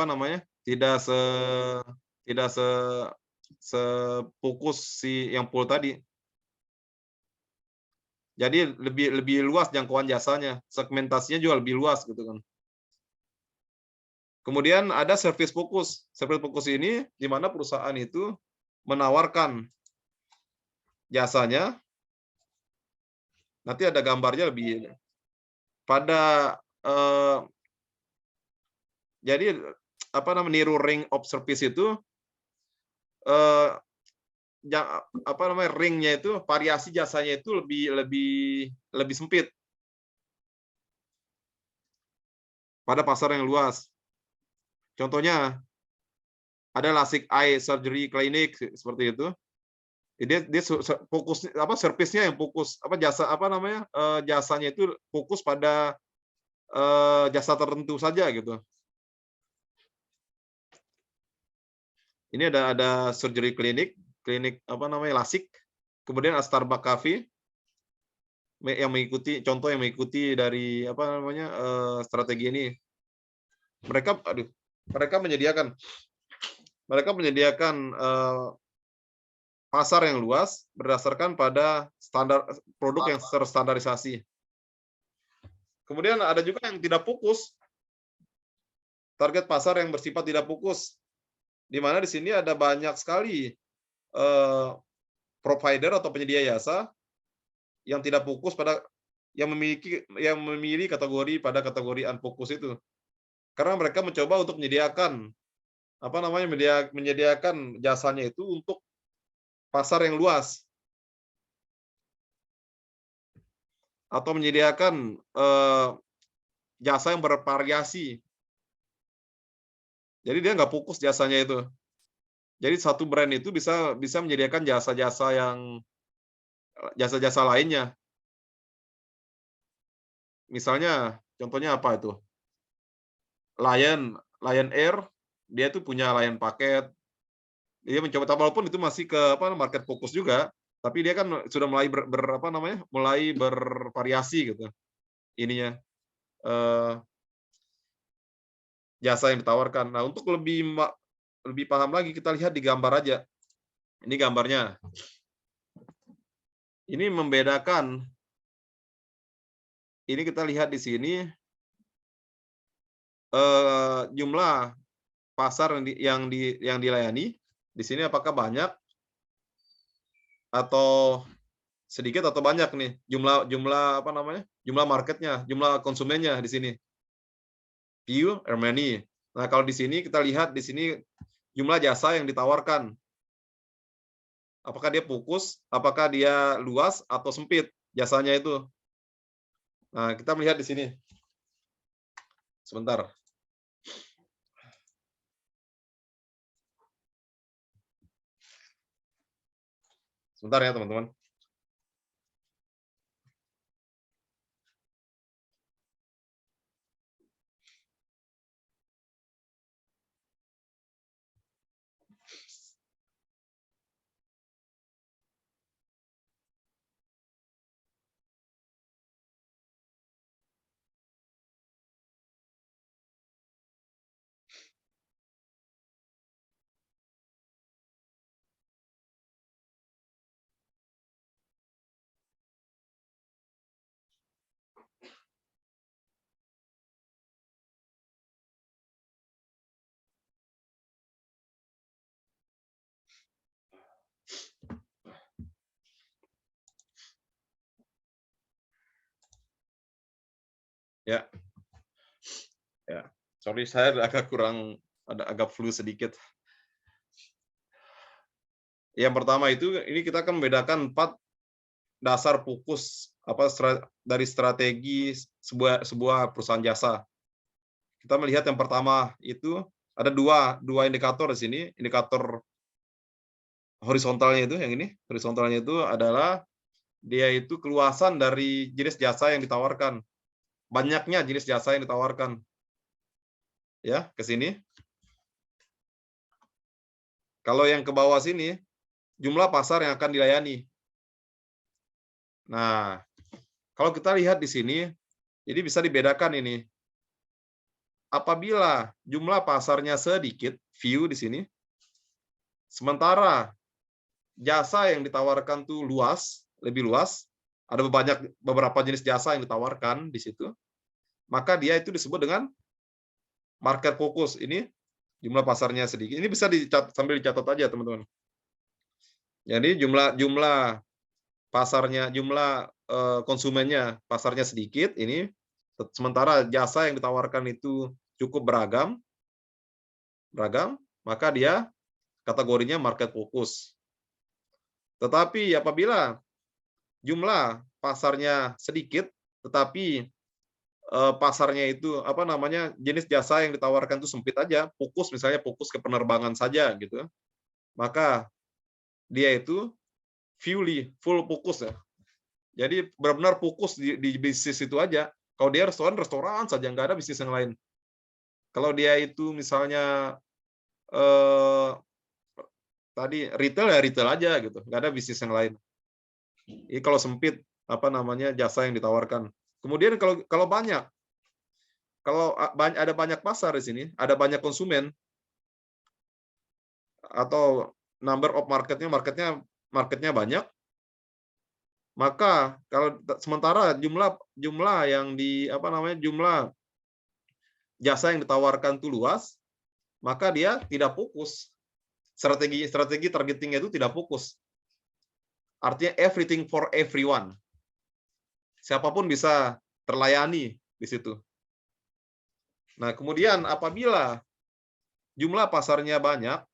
sefokus si yang full tadi. Jadi lebih luas jangkauan jasanya, segmentasinya juga lebih luas gitu kan. Kemudian ada service fokus. Service fokus ini di mana perusahaan itu menawarkan jasanya. Nanti ada gambarnya lebih pada jadi apa namanya niru ring of service itu apa namanya ringnya itu variasi jasanya itu lebih sempit pada pasar yang luas. Contohnya ada LASIK eye surgery clinic seperti itu. Dia fokus apa servisnya yang fokus apa jasa apa namanya jasanya itu fokus pada jasa tertentu saja gitu. Ini ada surgery klinik apa namanya LASIK. Kemudian Starbucks Cafe yang mengikuti contoh yang mengikuti dari apa namanya strategi ini. Mereka menyediakan pasar yang luas berdasarkan pada standar produk yang terstandarisasi. Kemudian ada juga yang tidak fokus. Target pasar yang bersifat tidak fokus. Di mana di sini ada banyak sekali provider atau penyedia jasa yang tidak fokus pada yang memiliki kategori pada kategori unfokus itu. Karena mereka mencoba untuk menyediakan apa namanya menyediakan jasanya itu untuk pasar yang luas atau menyediakan jasa yang bervariasi. Jadi dia nggak fokus jasanya itu. Jadi satu brand itu bisa menyediakan jasa-jasa lainnya. Misalnya contohnya apa itu? Lion Air, dia tuh punya Lion paket. Dia mencoba walaupun itu masih ke apa market fokus juga, tapi dia kan sudah mulai mulai bervariasi gitu. Ininya jasa yang ditawarkan. Nah, untuk lebih paham lagi kita lihat di gambar aja. Ini gambarnya. Ini membedakan. Ini kita lihat di sini jumlah pasar yang dilayani. Di sini apakah banyak atau sedikit atau banyak nih jumlah apa namanya? Jumlah marketnya, jumlah konsumennya di sini. Few or many. Nah, kalau di sini kita lihat di sini jumlah jasa yang ditawarkan. Apakah dia fokus, apakah dia luas atau sempit jasanya itu. Nah, kita melihat di sini. Sebentar. Sebentar ya, teman-teman. Ya. Ya. Sorry, saya agak flu sedikit. Yang pertama itu ini kita akan membedakan 4 dasar fokus dari strategi sebuah perusahaan jasa. Kita melihat yang pertama itu ada dua indikator di sini. Indikator horizontalnya itu yang ini, horizontalnya itu adalah dia itu keluasan dari jenis jasa yang ditawarkan. Banyaknya jenis jasa yang ditawarkan. Ya, ke sini. Kalau yang ke bawah sini, jumlah pasar yang akan dilayani. Nah, kalau kita lihat di sini, jadi bisa dibedakan ini. Apabila jumlah pasarnya sedikit, view di sini, sementara jasa yang ditawarkan tuh luas, lebih luas, ada beberapa jenis jasa yang ditawarkan di situ, maka dia itu disebut dengan market fokus ini jumlah pasarnya sedikit. Ini bisa sambil dicatat aja teman-teman. Jadi jumlah pasarnya, jumlah konsumennya pasarnya sedikit ini, sementara jasa yang ditawarkan itu cukup beragam, maka dia kategorinya market fokus. Tetapi apabila jumlah pasarnya sedikit, tetapi pasarnya itu apa namanya, jenis jasa yang ditawarkan itu sempit aja, fokus misalnya fokus ke penerbangan saja gitu, maka dia itu full fokus ya. Jadi benar-benar fokus di bisnis itu aja. Kalau dia restoran saja, nggak ada bisnis yang lain. Kalau dia itu misalnya tadi retail ya retail aja gitu, nggak ada bisnis yang lain. Ini kalau sempit apa namanya jasa yang ditawarkan. Kemudian kalau banyak, kalau ada banyak pasar di sini, ada banyak konsumen atau number of marketnya banyak, maka kalau sementara jumlah yang apa namanya jumlah jasa yang ditawarkan itu luas, maka dia tidak fokus. Strategi targetingnya itu tidak fokus. Artinya everything for everyone. Siapapun bisa terlayani di situ. Nah, kemudian apabila jumlah pasarnya banyak,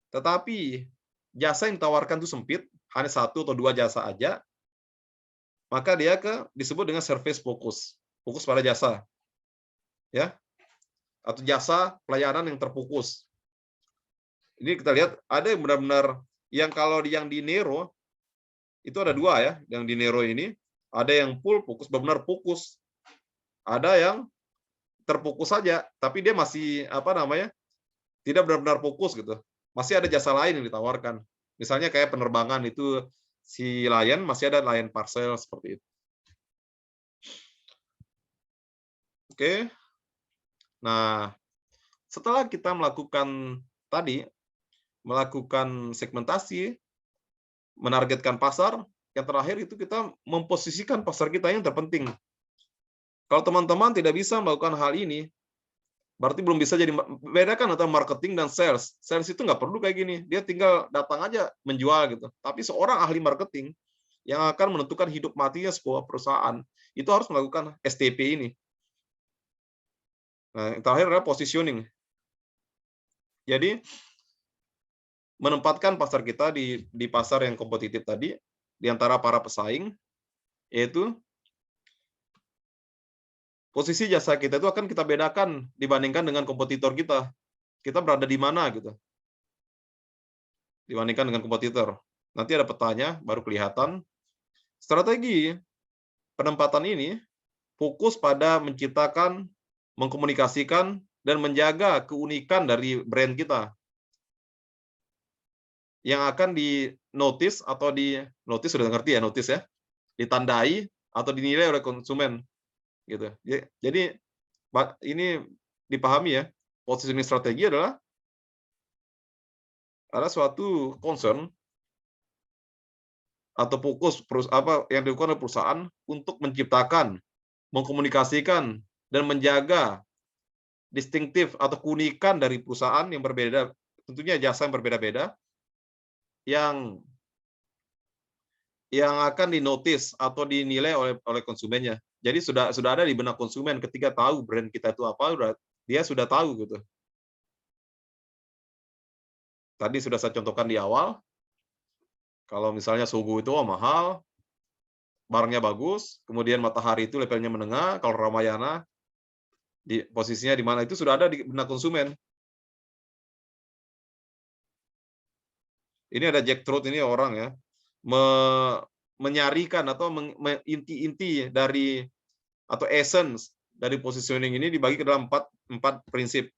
tetapi jasa yang ditawarkan itu sempit, hanya 1 atau 2 jasa aja, maka dia disebut dengan service fokus. Fokus pada jasa. Ya. Atau jasa pelayanan yang terfokus. Ini kita lihat ada yang benar-benar kalau yang di Nero itu ada 2 ya, yang di Nero ini ada yang full fokus, benar-benar fokus. Ada yang terfokus saja, tapi dia masih apa namanya? Tidak benar-benar fokus gitu. Masih ada jasa lain yang ditawarkan. Misalnya kayak penerbangan itu si Lion masih ada Lion Parcel seperti itu. Oke. Nah, setelah kita melakukan segmentasi, menargetkan pasar, yang terakhir itu kita memposisikan pasar kita yang terpenting. Kalau teman-teman tidak bisa melakukan hal ini, berarti belum bisa jadi. Bedakan antara marketing dan sales. Sales itu nggak perlu kayak gini. Dia tinggal datang aja menjual gitu. Tapi seorang ahli marketing yang akan menentukan hidup matinya sebuah perusahaan, itu harus melakukan STP ini. Nah, yang terakhir adalah positioning. Jadi, menempatkan pasar kita di pasar yang kompetitif tadi, di antara para pesaing, yaitu posisi jasa kita itu akan kita bedakan dibandingkan dengan kompetitor kita. Kita berada di mana gitu. Dibandingkan dengan kompetitor. Nanti ada petanya, baru kelihatan. Strategi penempatan ini fokus pada menciptakan, mengkomunikasikan, dan menjaga keunikan dari brand kita. Yang akan di-notice atau di-notice sudah ngerti ya, notice ya. Ditandai atau dinilai oleh konsumen. Gitu. Jadi ini dipahami ya, positioning strategi adalah suatu concern atau fokus yang dilakukan oleh perusahaan untuk menciptakan, mengkomunikasikan, dan menjaga distinktif atau keunikan dari perusahaan yang berbeda, tentunya jasa yang berbeda-beda, yang akan dinotis atau dinilai oleh konsumennya. Jadi sudah ada di benak konsumen ketika tahu brand kita itu apa, dia sudah tahu gitu. Tadi sudah saya contohkan di awal, kalau misalnya Sogo itu mahal, barangnya bagus, kemudian Matahari itu levelnya menengah, kalau Ramayana di posisinya di mana itu sudah ada di benak konsumen. Ini ada Jack Trout ini orang ya, menyarikan atau inti-inti dari atau essence dari positioning ini dibagi ke dalam empat prinsip.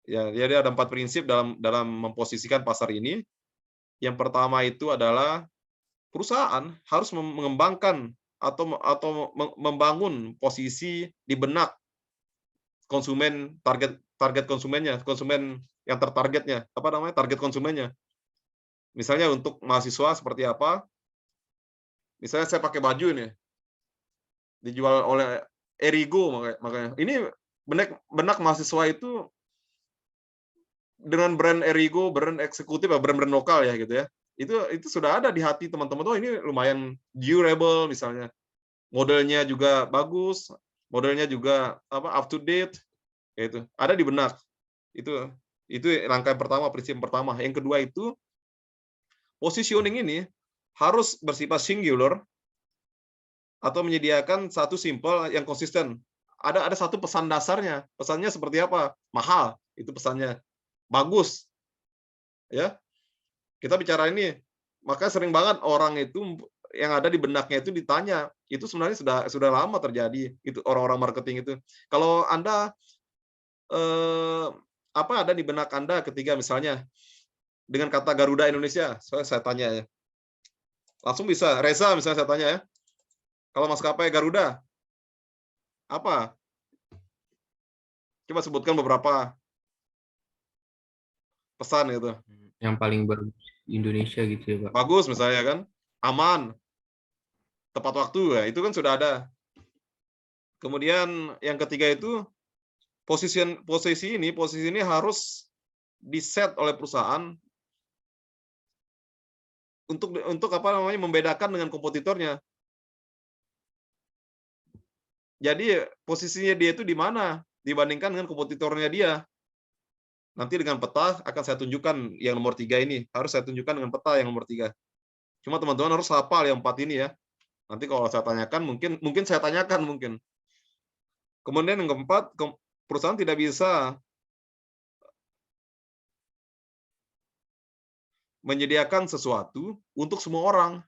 Ya, jadi ada 4 prinsip dalam memposisikan pasar ini. Yang pertama itu adalah perusahaan harus mengembangkan atau membangun posisi di benak konsumen, target konsumennya, konsumen yang tertargetnya, target konsumennya. Misalnya untuk mahasiswa seperti apa? Misalnya saya pakai baju ini, dijual oleh Erigo makanya. Ini benak mahasiswa itu dengan brand Erigo, brand eksekutif, brand-brand lokal ya gitu ya. Itu sudah ada di hati teman-teman. Oh, ini lumayan durable misalnya. Modelnya juga bagus, modelnya juga up to date gitu. Ada di benak. Itu langkah yang pertama, prinsip pertama. Yang kedua itu positioning ini harus bersifat singular atau menyediakan satu simple yang konsisten. Ada satu pesan dasarnya. Pesannya seperti apa? Mahal, itu pesannya. Bagus, ya. Kita bicara ini, maka sering banget orang itu yang ada di benaknya itu ditanya. Itu sebenarnya sudah lama terjadi. Itu orang-orang marketing itu. Kalau Anda apa ada di benak Anda ketika misalnya dengan kata Garuda Indonesia, saya tanya ya. Langsung bisa, Reza misalnya saya tanya ya. Kalau maskapai Garuda, apa? Coba sebutkan beberapa pesan gitu. Yang paling bagus di Indonesia gitu ya, Pak. Bagus misalnya kan, aman, tepat waktu ya, itu kan sudah ada. Kemudian yang ketiga itu posisi ini harus di-set oleh perusahaan untuk apa namanya membedakan dengan kompetitornya. Jadi posisinya dia itu di mana dibandingkan dengan kompetitornya dia. Nanti dengan peta akan saya tunjukkan yang nomor 3 ini. Harus saya tunjukkan dengan peta yang nomor 3. Cuma teman-teman harus hafal yang 4 ini ya. Nanti kalau saya tanyakan, mungkin saya tanyakan mungkin. Kemudian yang keempat, perusahaan tidak bisa menyediakan sesuatu untuk semua orang.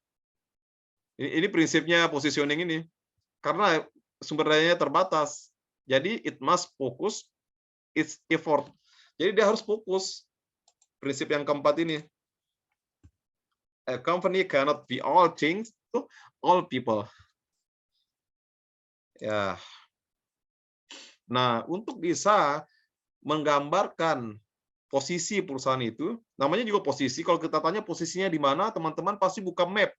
Ini prinsipnya positioning ini. Karena sumber dayanya terbatas. Jadi it must focus its effort. Jadi dia harus fokus. Prinsip yang keempat ini. A company cannot be all things to all people. Ya. Nah, untuk bisa menggambarkan posisi perusahaan itu, namanya juga posisi. Kalau kita tanya posisinya di mana, teman-teman pasti buka map.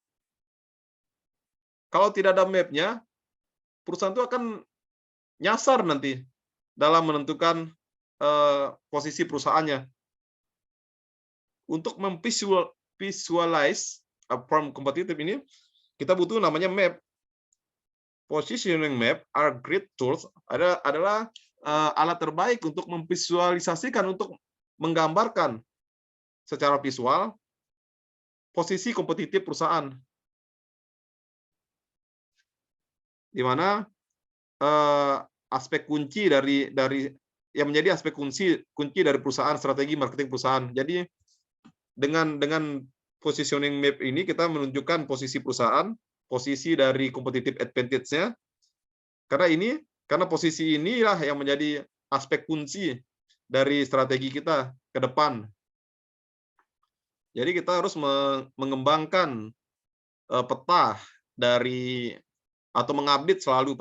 Kalau tidak ada mapnya, perusahaan itu akan nyasar nanti dalam menentukan posisi perusahaannya. Untuk memvisualize from competitive ini, kita butuh namanya map. Positioning map are great tools, adalah alat terbaik untuk memvisualisasikan, untuk menggambarkan secara visual posisi kompetitif perusahaan. Di mana aspek kunci dari yang menjadi aspek kunci dari perusahaan, strategi marketing perusahaan. Jadi dengan positioning map ini kita menunjukkan posisi perusahaan, posisi dari competitive advantage-nya. Karena posisi inilah yang menjadi aspek kunci dari strategi kita ke depan. Jadi kita harus mengembangkan peta dari atau mengupdate selalu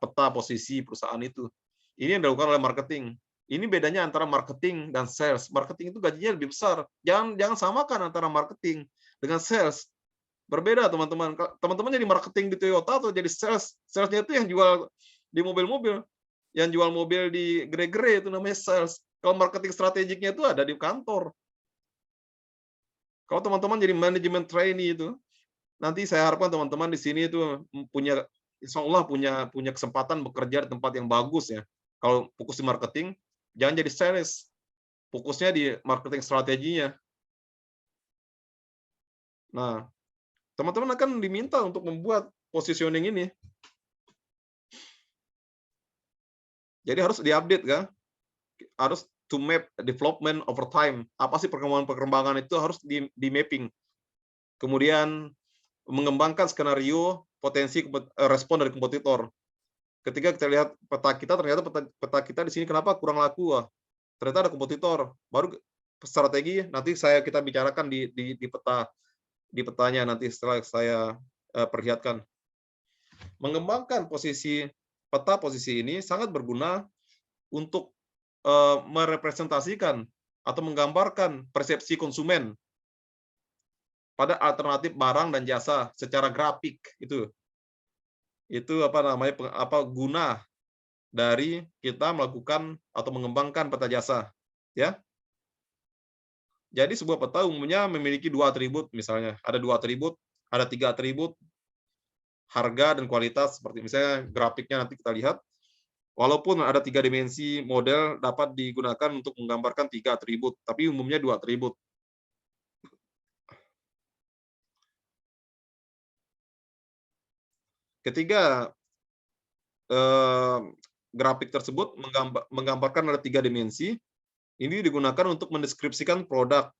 peta posisi perusahaan itu. Ini yang dilakukan oleh marketing. Ini bedanya antara marketing dan sales. Marketing itu gajinya lebih besar. Jangan samakan antara marketing dengan sales. Berbeda, teman-teman. Teman-teman jadi marketing di Toyota atau jadi sales. Salesnya itu yang jual di mobil-mobil. Yang jual mobil di gerai-gerai itu namanya sales. Kalau marketing strategiknya itu ada di kantor. Kalau teman-teman jadi manajemen trainee itu, nanti saya harapkan teman-teman di sini itu insya Allah punya kesempatan bekerja di tempat yang bagus ya. Kalau fokus di marketing, jangan jadi sales. Fokusnya di marketing strateginya. Nah, teman-teman akan diminta untuk membuat positioning ini. Jadi harus diupdate kan? Harus to map development over time. Apa sih perkembangan itu harus di mapping. Kemudian mengembangkan skenario potensi respon dari kompetitor. Ketika kita lihat peta kita, ternyata peta kita di sini kenapa kurang laku? Ternyata ada kompetitor. Baru strategi nanti kita bicarakan di petanya nanti setelah saya perlihatkan. Mengembangkan peta posisi ini sangat berguna untuk merepresentasikan atau menggambarkan persepsi konsumen pada alternatif barang dan jasa secara grafik. Itu guna dari kita melakukan atau mengembangkan peta jasa, ya. Jadi sebuah peta umumnya memiliki dua atribut misalnya, ada dua atribut, ada tiga atribut, harga dan kualitas seperti misalnya grafiknya nanti kita lihat. Walaupun ada tiga dimensi, model dapat digunakan untuk menggambarkan tiga atribut, tapi umumnya dua atribut. Ketiga grafik tersebut menggambarkan ada tiga dimensi, ini digunakan untuk mendeskripsikan produk,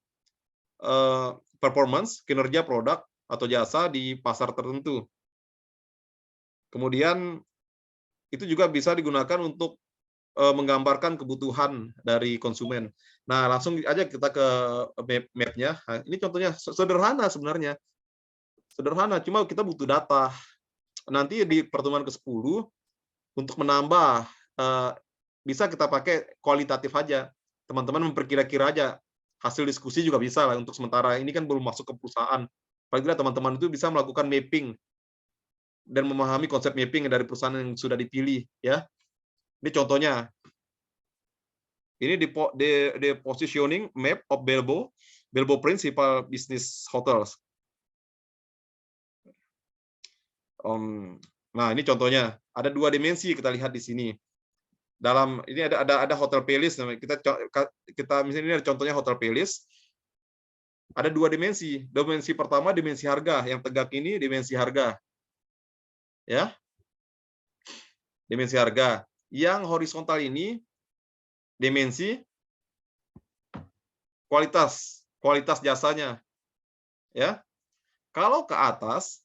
performance, kinerja produk atau jasa di pasar tertentu. Kemudian itu juga bisa digunakan untuk menggambarkan kebutuhan dari konsumen. Nah, langsung aja kita ke map-nya. Nah, ini contohnya sederhana sebenarnya. Sederhana, cuma kita butuh data. Nanti di pertemuan ke-10 untuk menambah, bisa kita pakai kualitatif aja. Teman-teman memperkira-kira aja. Hasil diskusi juga bisa lah untuk sementara. Ini kan belum masuk ke perusahaan. Paling tidak teman-teman itu bisa melakukan mapping dan memahami konsep mapping dari perusahaan yang sudah dipilih, ya. Ini contohnya. Ini di positioning map of Belbo principal business hotels. Nah, ini contohnya. Ada dua dimensi kita lihat di sini. Dalam ini ada Hotel Palace, kita misalnya ini ada contohnya Hotel Palace. Ada dua dimensi. Dimensi pertama dimensi harga, yang tegak ini dimensi harga. Ya. Dimensi harga. Yang horizontal ini dimensi kualitas jasanya. Ya. Kalau ke atas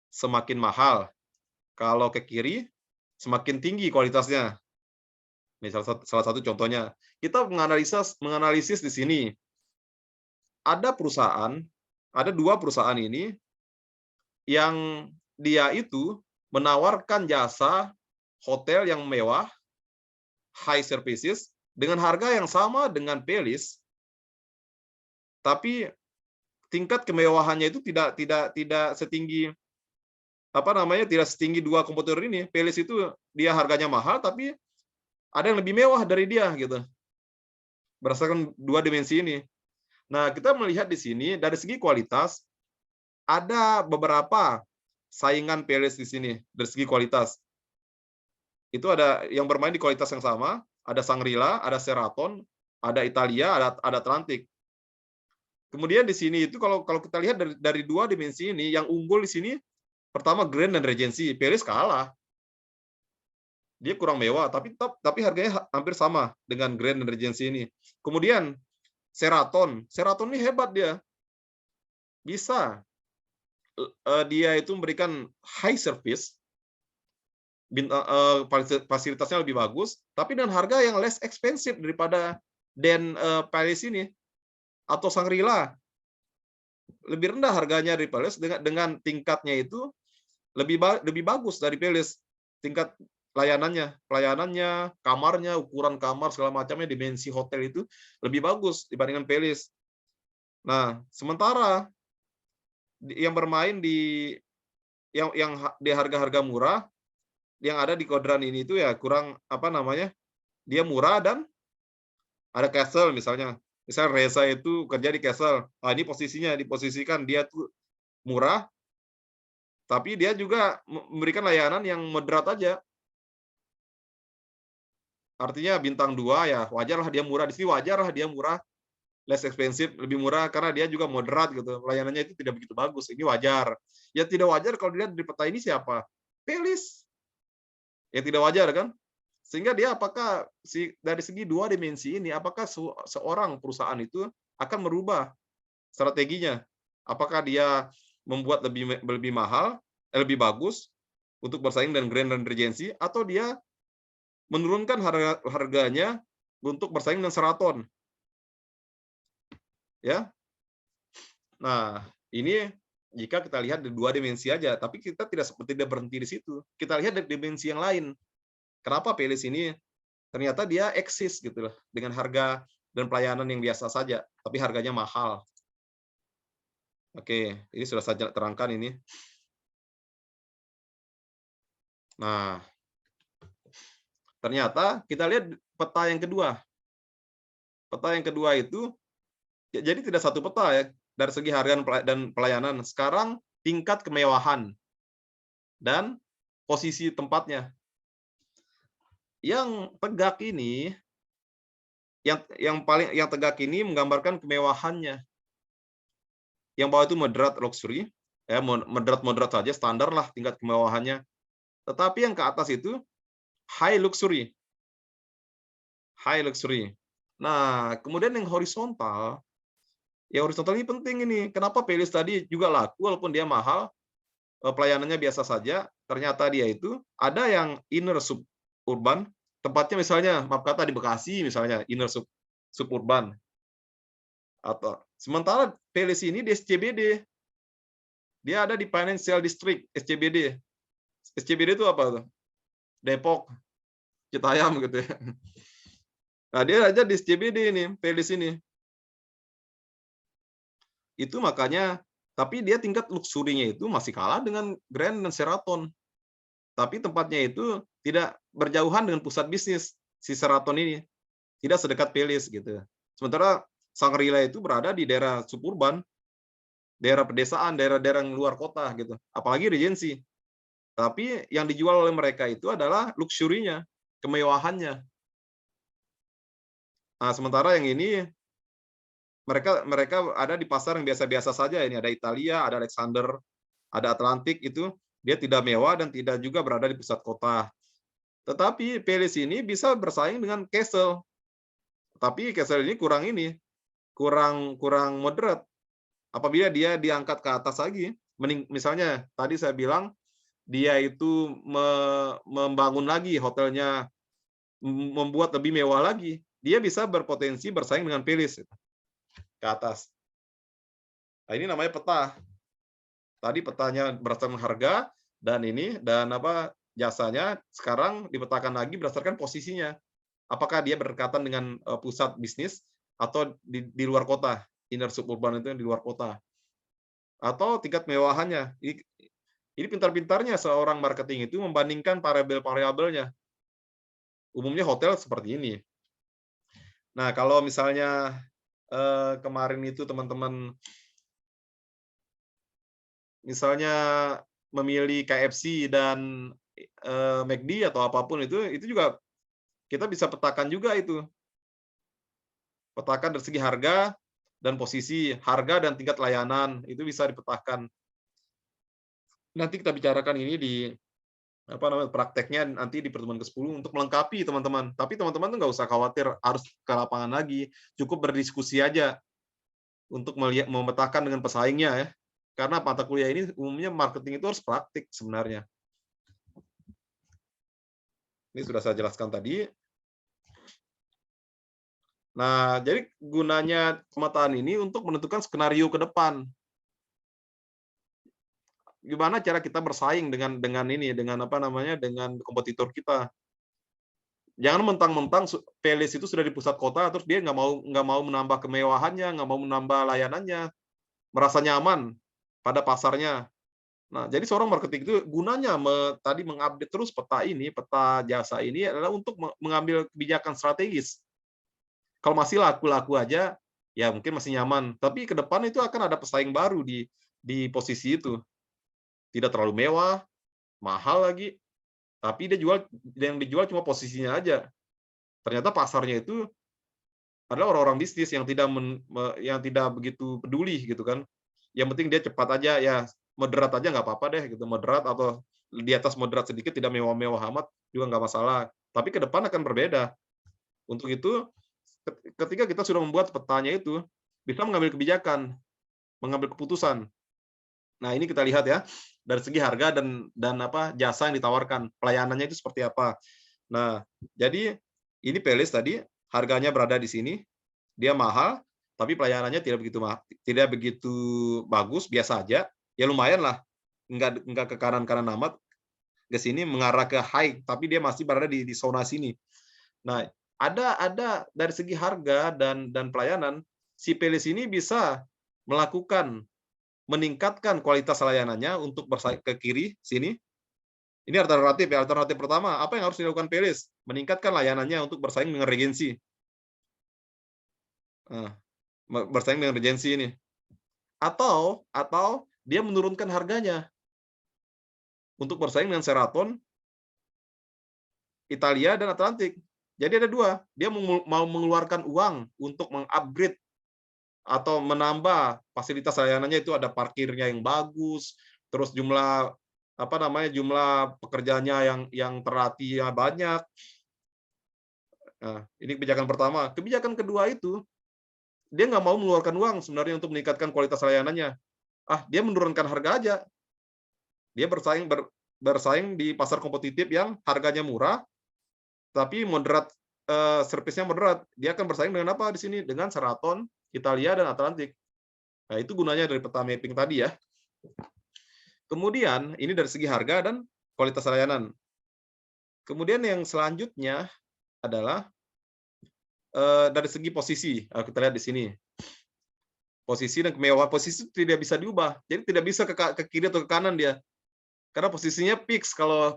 semakin mahal. Kalau ke kiri semakin tinggi kualitasnya. Misal salah satu contohnya, kita menganalisis di sini. Ada dua perusahaan ini yang dia itu menawarkan jasa hotel yang mewah, high services, dengan harga yang sama dengan Palace, tapi tingkat kemewahannya itu tidak setinggi tidak setinggi dua kompetitor ini. Palace itu dia harganya mahal, tapi ada yang lebih mewah dari dia gitu. Berdasarkan dua dimensi ini. Nah, kita melihat di sini dari segi kualitas ada beberapa saingan Palace di sini dari segi kualitas. Itu ada yang bermain di kualitas yang sama, ada Shangri-La, ada Sheraton, ada Italia, ada Atlantic. Kemudian di sini itu kalau kita lihat dari dua dimensi ini, yang unggul di sini pertama Grand dan Regency. Palace kalah. Dia kurang mewah, tapi harganya hampir sama dengan Grand dan Regency ini. Kemudian Sheraton ini hebat dia. Bisa dia itu memberikan high service, fasilitasnya lebih bagus, tapi dengan harga yang less expensive daripada Palace ini atau Shangri-La. Lebih rendah harganya dari Palace dengan tingkatnya itu lebih bagus dari Palace. Tingkat pelayanannya, kamarnya, ukuran kamar segala macamnya, dimensi hotel itu lebih bagus dibandingkan Palace. Nah, sementara yang bermain di harga-harga murah yang ada di kuadran ini itu ya kurang dia murah dan ada Castle misalnya. Misal Reza itu kerja di Castle. Nah, ini diposisikan dia tuh murah, tapi dia juga memberikan layanan yang moderat aja. Artinya bintang 2 ya wajarlah dia murah. Di sini wajarlah dia murah, less expensive, lebih murah karena dia juga moderat gitu. Layanannya itu tidak begitu bagus. Ini wajar. Ya tidak wajar kalau dilihat di peta ini siapa? Palace. Ya tidak wajar kan? Sehingga dia dari segi dua dimensi ini, apakah seorang perusahaan itu akan merubah strateginya? Apakah dia membuat lebih mahal, lebih bagus untuk bersaing dengan Grand dan Regency, atau dia menurunkan harganya untuk bersaing dengan Sheraton? Ya. Nah, ini jika kita lihat di dua dimensi aja, tapi kita tidak berhenti di situ. Kita lihat dari dimensi yang lain. Kenapa Palace ini ternyata dia eksis gitu loh dengan harga dan pelayanan yang biasa saja, tapi harganya mahal. Oke, ini sudah saya terangkan ini. Nah, Ternyata kita lihat peta yang kedua. Peta yang kedua itu jadi tidak satu peta ya dari segi harga dan pelayanan. Sekarang tingkat kemewahan dan posisi tempatnya. Yang tegak ini yang tegak ini menggambarkan kemewahannya. Yang bawah itu moderate luxury, ya moderate saja, standar lah tingkat kemewahannya. Tetapi yang ke atas itu high luxury. High luxury. Nah, kemudian yang horizontal ini penting ini. Kenapa Pelis tadi juga laku walaupun dia mahal, pelayanannya biasa saja, ternyata dia itu ada yang inner suburban, tempatnya misalnya, maaf kata di Bekasi misalnya, inner suburban. Atau sementara Pelis ini di SCBD. Dia ada di Financial District SCBD. SCBD itu apa tuh? Depok, Citayam gitu ya. Nah, dia aja di SCBD ini, Pelis ini. Itu makanya, tapi dia tingkat luxury-nya itu masih kalah dengan Grand dan Sheraton. Tapi tempatnya itu tidak berjauhan dengan pusat bisnis si Sheraton ini. Tidak sedekat Pelis gitu. Sementara Shangri-La itu berada di daerah suburban, daerah pedesaan, daerah-daerah yang luar kota gitu. Apalagi Regency. Tapi yang dijual oleh mereka itu adalah luxury-nya, kemewahannya. Nah, sementara yang ini mereka ada di pasar yang biasa-biasa saja. Ini ada Italia, ada Alexander, ada Atlantik, itu dia tidak mewah dan tidak juga berada di pusat kota. Tetapi Pelis ini bisa bersaing dengan Castle. Tapi Castle ini kurang moderate. Apabila dia diangkat ke atas lagi, misalnya tadi saya bilang dia itu membangun lagi hotelnya, membuat lebih mewah lagi, dia bisa berpotensi bersaing dengan Pelis ke atas. Nah, ini namanya peta. Tadi petanya berdasarkan harga dan jasanya, sekarang dipetakan lagi berdasarkan posisinya. Apakah dia berdekatan dengan pusat bisnis atau di luar kota, inner suburban itu yang di luar kota. Atau tingkat mewahannya. Ini pintar-pintarnya seorang marketing itu membandingkan variabel-variabelnya. Umumnya hotel seperti ini. Nah, kalau misalnya kemarin itu teman-teman misalnya memilih KFC dan McD atau apapun itu juga kita bisa petakan juga itu. Petakan dari segi harga dan posisi, harga dan tingkat layanan itu bisa dipetakan. Nanti kita bicarakan ini di prakteknya nanti di pertemuan ke-10 untuk melengkapi teman-teman. Tapi teman-teman tuh nggak usah khawatir harus ke lapangan lagi, cukup berdiskusi aja untuk memetakan dengan pesaingnya ya. Karena mata kuliah ini umumnya marketing itu harus praktik sebenarnya. Ini sudah saya jelaskan tadi. Nah, jadi gunanya pemetaan ini untuk menentukan skenario ke depan. Gimana cara kita bersaing dengan kompetitor kita. Jangan mentang-mentang Pelis itu sudah di pusat kota terus dia nggak mau menambah kemewahannya, nggak mau menambah layanannya, merasa nyaman pada pasarnya. Nah, jadi seorang marketing itu gunanya tadi mengupdate terus peta jasa ini adalah untuk mengambil kebijakan strategis. Kalau masih laku-laku aja, ya mungkin masih nyaman. Tapi ke depan itu akan ada pesaing baru di posisi itu. Tidak terlalu mewah, mahal lagi, tapi yang dijual cuma posisinya aja. Ternyata pasarnya itu adalah orang-orang bisnis yang tidak begitu peduli gitu kan. Yang penting dia cepat aja, ya moderat aja nggak apa-apa deh gitu, moderat atau di atas moderat sedikit, tidak mewah-mewah amat juga nggak masalah. Tapi ke depan akan berbeda. Untuk itu ketika kita sudah membuat petanya itu, bisa mengambil kebijakan, mengambil keputusan. Nah, ini kita lihat ya, dari segi harga dan jasa yang ditawarkan, pelayanannya itu seperti apa. Nah, jadi ini Pelis tadi, harganya berada di sini, dia mahal, tapi pelayanannya tidak begitu bagus, biasa aja, ya lumayan lah, nggak ke kanan-kanan amat, ke sini mengarah ke high, tapi dia masih berada di zona sini. Nah, ada dari segi harga dan pelayanan, si Pelis ini bisa meningkatkan kualitas layanannya untuk bersaing ke kiri sini, Ini alternatif ya. Alternatif pertama, apa yang harus dilakukan Pelis? Meningkatkan layanannya untuk bersaing dengan Regency. Nah, bersaing dengan Regency ini. Atau dia menurunkan harganya untuk bersaing dengan Sheraton, Italia, dan Atlantik. Jadi ada dua. Dia mau mengeluarkan uang untuk mengupgrade atau menambah fasilitas layanannya, itu ada parkirnya yang bagus, terus jumlah jumlah pekerjaannya yang terlatih banyak. Nah, ini kebijakan pertama. Kebijakan kedua itu dia nggak mau mengeluarkan uang sebenarnya untuk meningkatkan kualitas layanannya. Dia menurunkan harga aja. Dia bersaing di pasar kompetitif yang harganya murah, tapi moderat, servisnya moderat. Dia akan bersaing dengan apa di sini? Dengan Sheraton, Italia, dan Atlantik. Nah, itu gunanya dari peta mapping tadi ya. Kemudian, ini dari segi harga dan kualitas layanan. Kemudian yang selanjutnya adalah dari segi posisi. Kita lihat di sini. Posisi dan kemewahan. Posisi tidak bisa diubah. Jadi tidak bisa ke kiri atau ke kanan dia. Karena posisinya fix kalau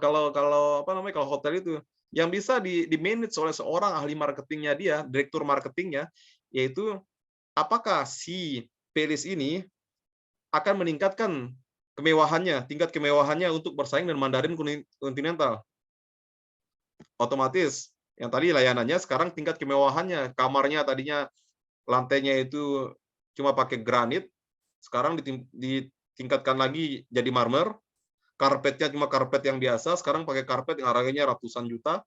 hotel itu. Yang bisa di manage oleh seorang ahli marketingnya dia, direktur marketingnya, yaitu apakah si Pelis ini akan meningkatkan kemewahannya, tingkat kemewahannya untuk bersaing dengan Mandarin Continental. Otomatis yang tadi layanannya, sekarang tingkat kemewahannya, kamarnya tadinya lantainya itu cuma pakai granit, sekarang ditingkatkan lagi jadi marmer, karpetnya cuma karpet yang biasa, sekarang pakai karpet yang harganya ratusan juta.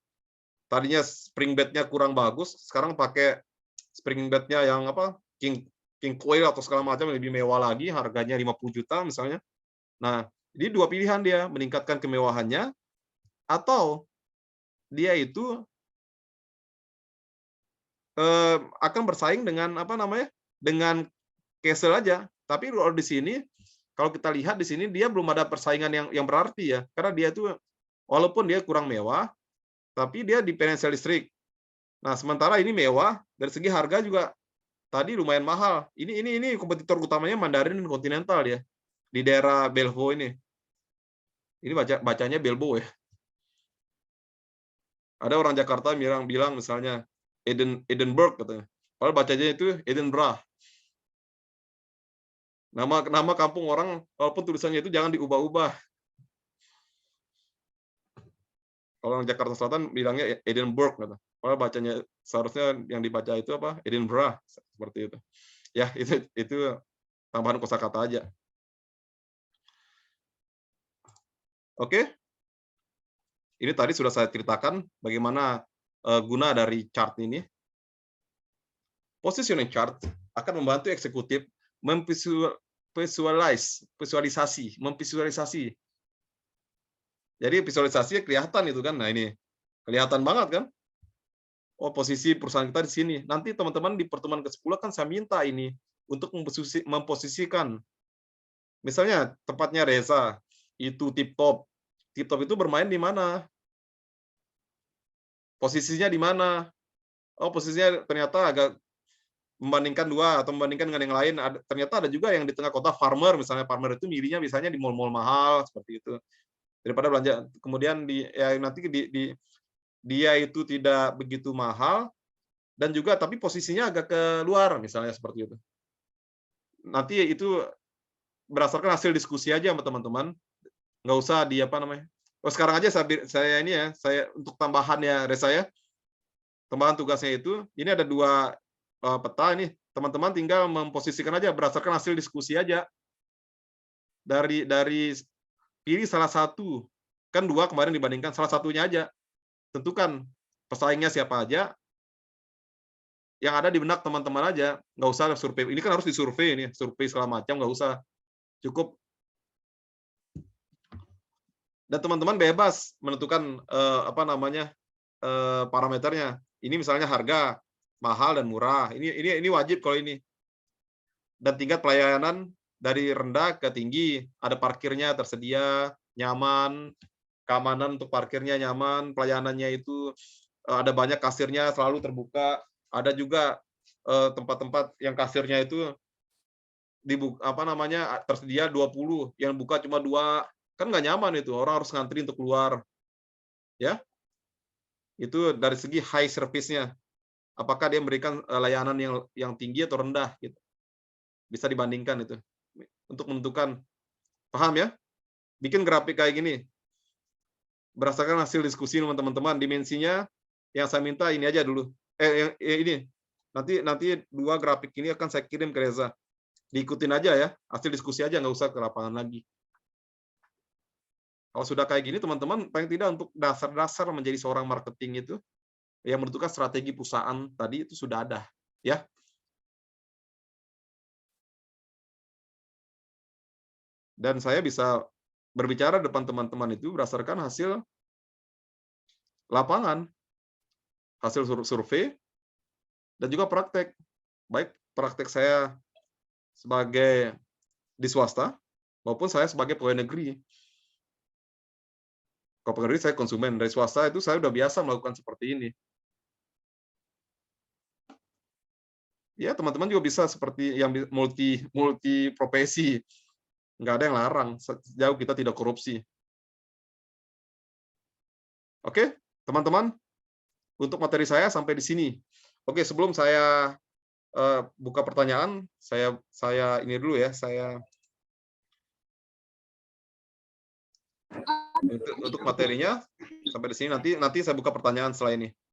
Tadinya spring bed-nya kurang bagus, sekarang pakai spring bed-nya yang king coil atau segala macam, lebih mewah lagi, harganya 50 juta misalnya. Nah, jadi dua pilihan dia, meningkatkan kemewahannya atau dia itu akan bersaing dengan dengan Castle aja. Tapi kalau di sini, kalau kita lihat di sini dia belum ada persaingan yang berarti ya, karena dia itu walaupun dia kurang mewah, tapi dia di financial district. Nah, sementara ini mewah, dari segi harga juga tadi lumayan mahal. Ini kompetitor utamanya Mandarin dan Continental ya, di daerah Belvo ini. Ini bacanya Belbo ya. Ada orang Jakarta bilang misalnya Edinburgh katanya. Padahal bacanya itu Edinburgh. Nama kampung orang, walaupun tulisannya itu jangan diubah-ubah. Kalau orang Jakarta Selatan bilangnya Edinburgh gitu. Padahal bacanya seharusnya yang dibaca itu Edinburgh, seperti itu. Ya, itu tambahan kosakata aja. Oke. Ini tadi sudah saya ceritakan bagaimana guna dari chart ini. Positioning chart akan membantu eksekutif memvisualisasi. Jadi visualisasinya kelihatan itu kan. Nah, ini kelihatan banget kan? Oh, posisi perusahaan kita di sini. Nanti teman-teman di pertemuan ke-10 kan saya minta ini untuk memposisikan. Misalnya tempatnya Reza, itu tip top. Tip top itu bermain di mana? Posisinya di mana? Oh, posisinya ternyata agak membandingkan dua atau membandingkan dengan yang lain, ternyata ada juga yang di tengah kota. Farmer misalnya, Farmer itu milihnya misalnya di mall-mall mahal seperti itu daripada belanja. Kemudian nanti dia itu tidak begitu mahal dan juga tapi posisinya agak keluar misalnya seperti itu. Nanti itu berdasarkan hasil diskusi aja sama teman-teman, nggak usah sekarang aja saya ini ya, saya untuk tambahan ya Reza ya, tambahan tugasnya itu, ini ada 2 peta ini, teman-teman tinggal memposisikan aja berdasarkan hasil diskusi aja. Dari pilih salah satu, kan 2 kemarin dibandingkan, salah satunya aja. Tentukan pesaingnya siapa aja, yang ada di benak teman-teman aja, nggak usah survei. Ini kan harus disurvei ini, survei segala macam nggak usah, cukup. Dan teman-teman bebas menentukan parameternya. Ini misalnya harga mahal dan murah. Ini wajib kalau ini. Dan tingkat pelayanan dari rendah ke tinggi, ada parkirnya tersedia, nyaman, keamanan untuk parkirnya nyaman, pelayanannya itu ada banyak kasirnya selalu terbuka, ada juga tempat-tempat yang kasirnya itu tersedia 20, yang buka cuma 2. Kan nggak nyaman itu, orang harus ngantri untuk keluar. Ya, itu dari segi high service-nya. Apakah dia memberikan layanan yang tinggi atau rendah gitu. Bisa dibandingkan itu. Untuk menentukan, paham ya? Bikin grafik kayak gini. Berdasarkan hasil diskusi dengan teman-teman, dimensinya yang saya minta ini aja dulu. Ini. Nanti 2 grafik ini akan saya kirim ke Reza. Diikutin aja ya, hasil diskusi aja, nggak usah ke lapangan lagi. Kalau sudah kayak gini, teman-teman, paling tidak untuk dasar-dasar menjadi seorang marketing itu, yang menentukan strategi perusahaan tadi itu sudah ada. Ya. Dan saya bisa berbicara depan teman-teman itu berdasarkan hasil lapangan, hasil survei, dan juga praktek. Baik praktek saya sebagai di swasta, maupun saya sebagai pegawai negeri. Kalau pegawai negeri saya konsumen, dari swasta itu saya udah biasa melakukan seperti ini. Ya, teman-teman juga bisa seperti yang multi profesi. Nggak ada yang larang, sejauh kita tidak korupsi. Oke, teman-teman, untuk materi saya sampai di sini. Oke, sebelum saya buka pertanyaan, saya ini dulu ya, saya untuk materinya sampai di sini, nanti saya buka pertanyaan setelah ini.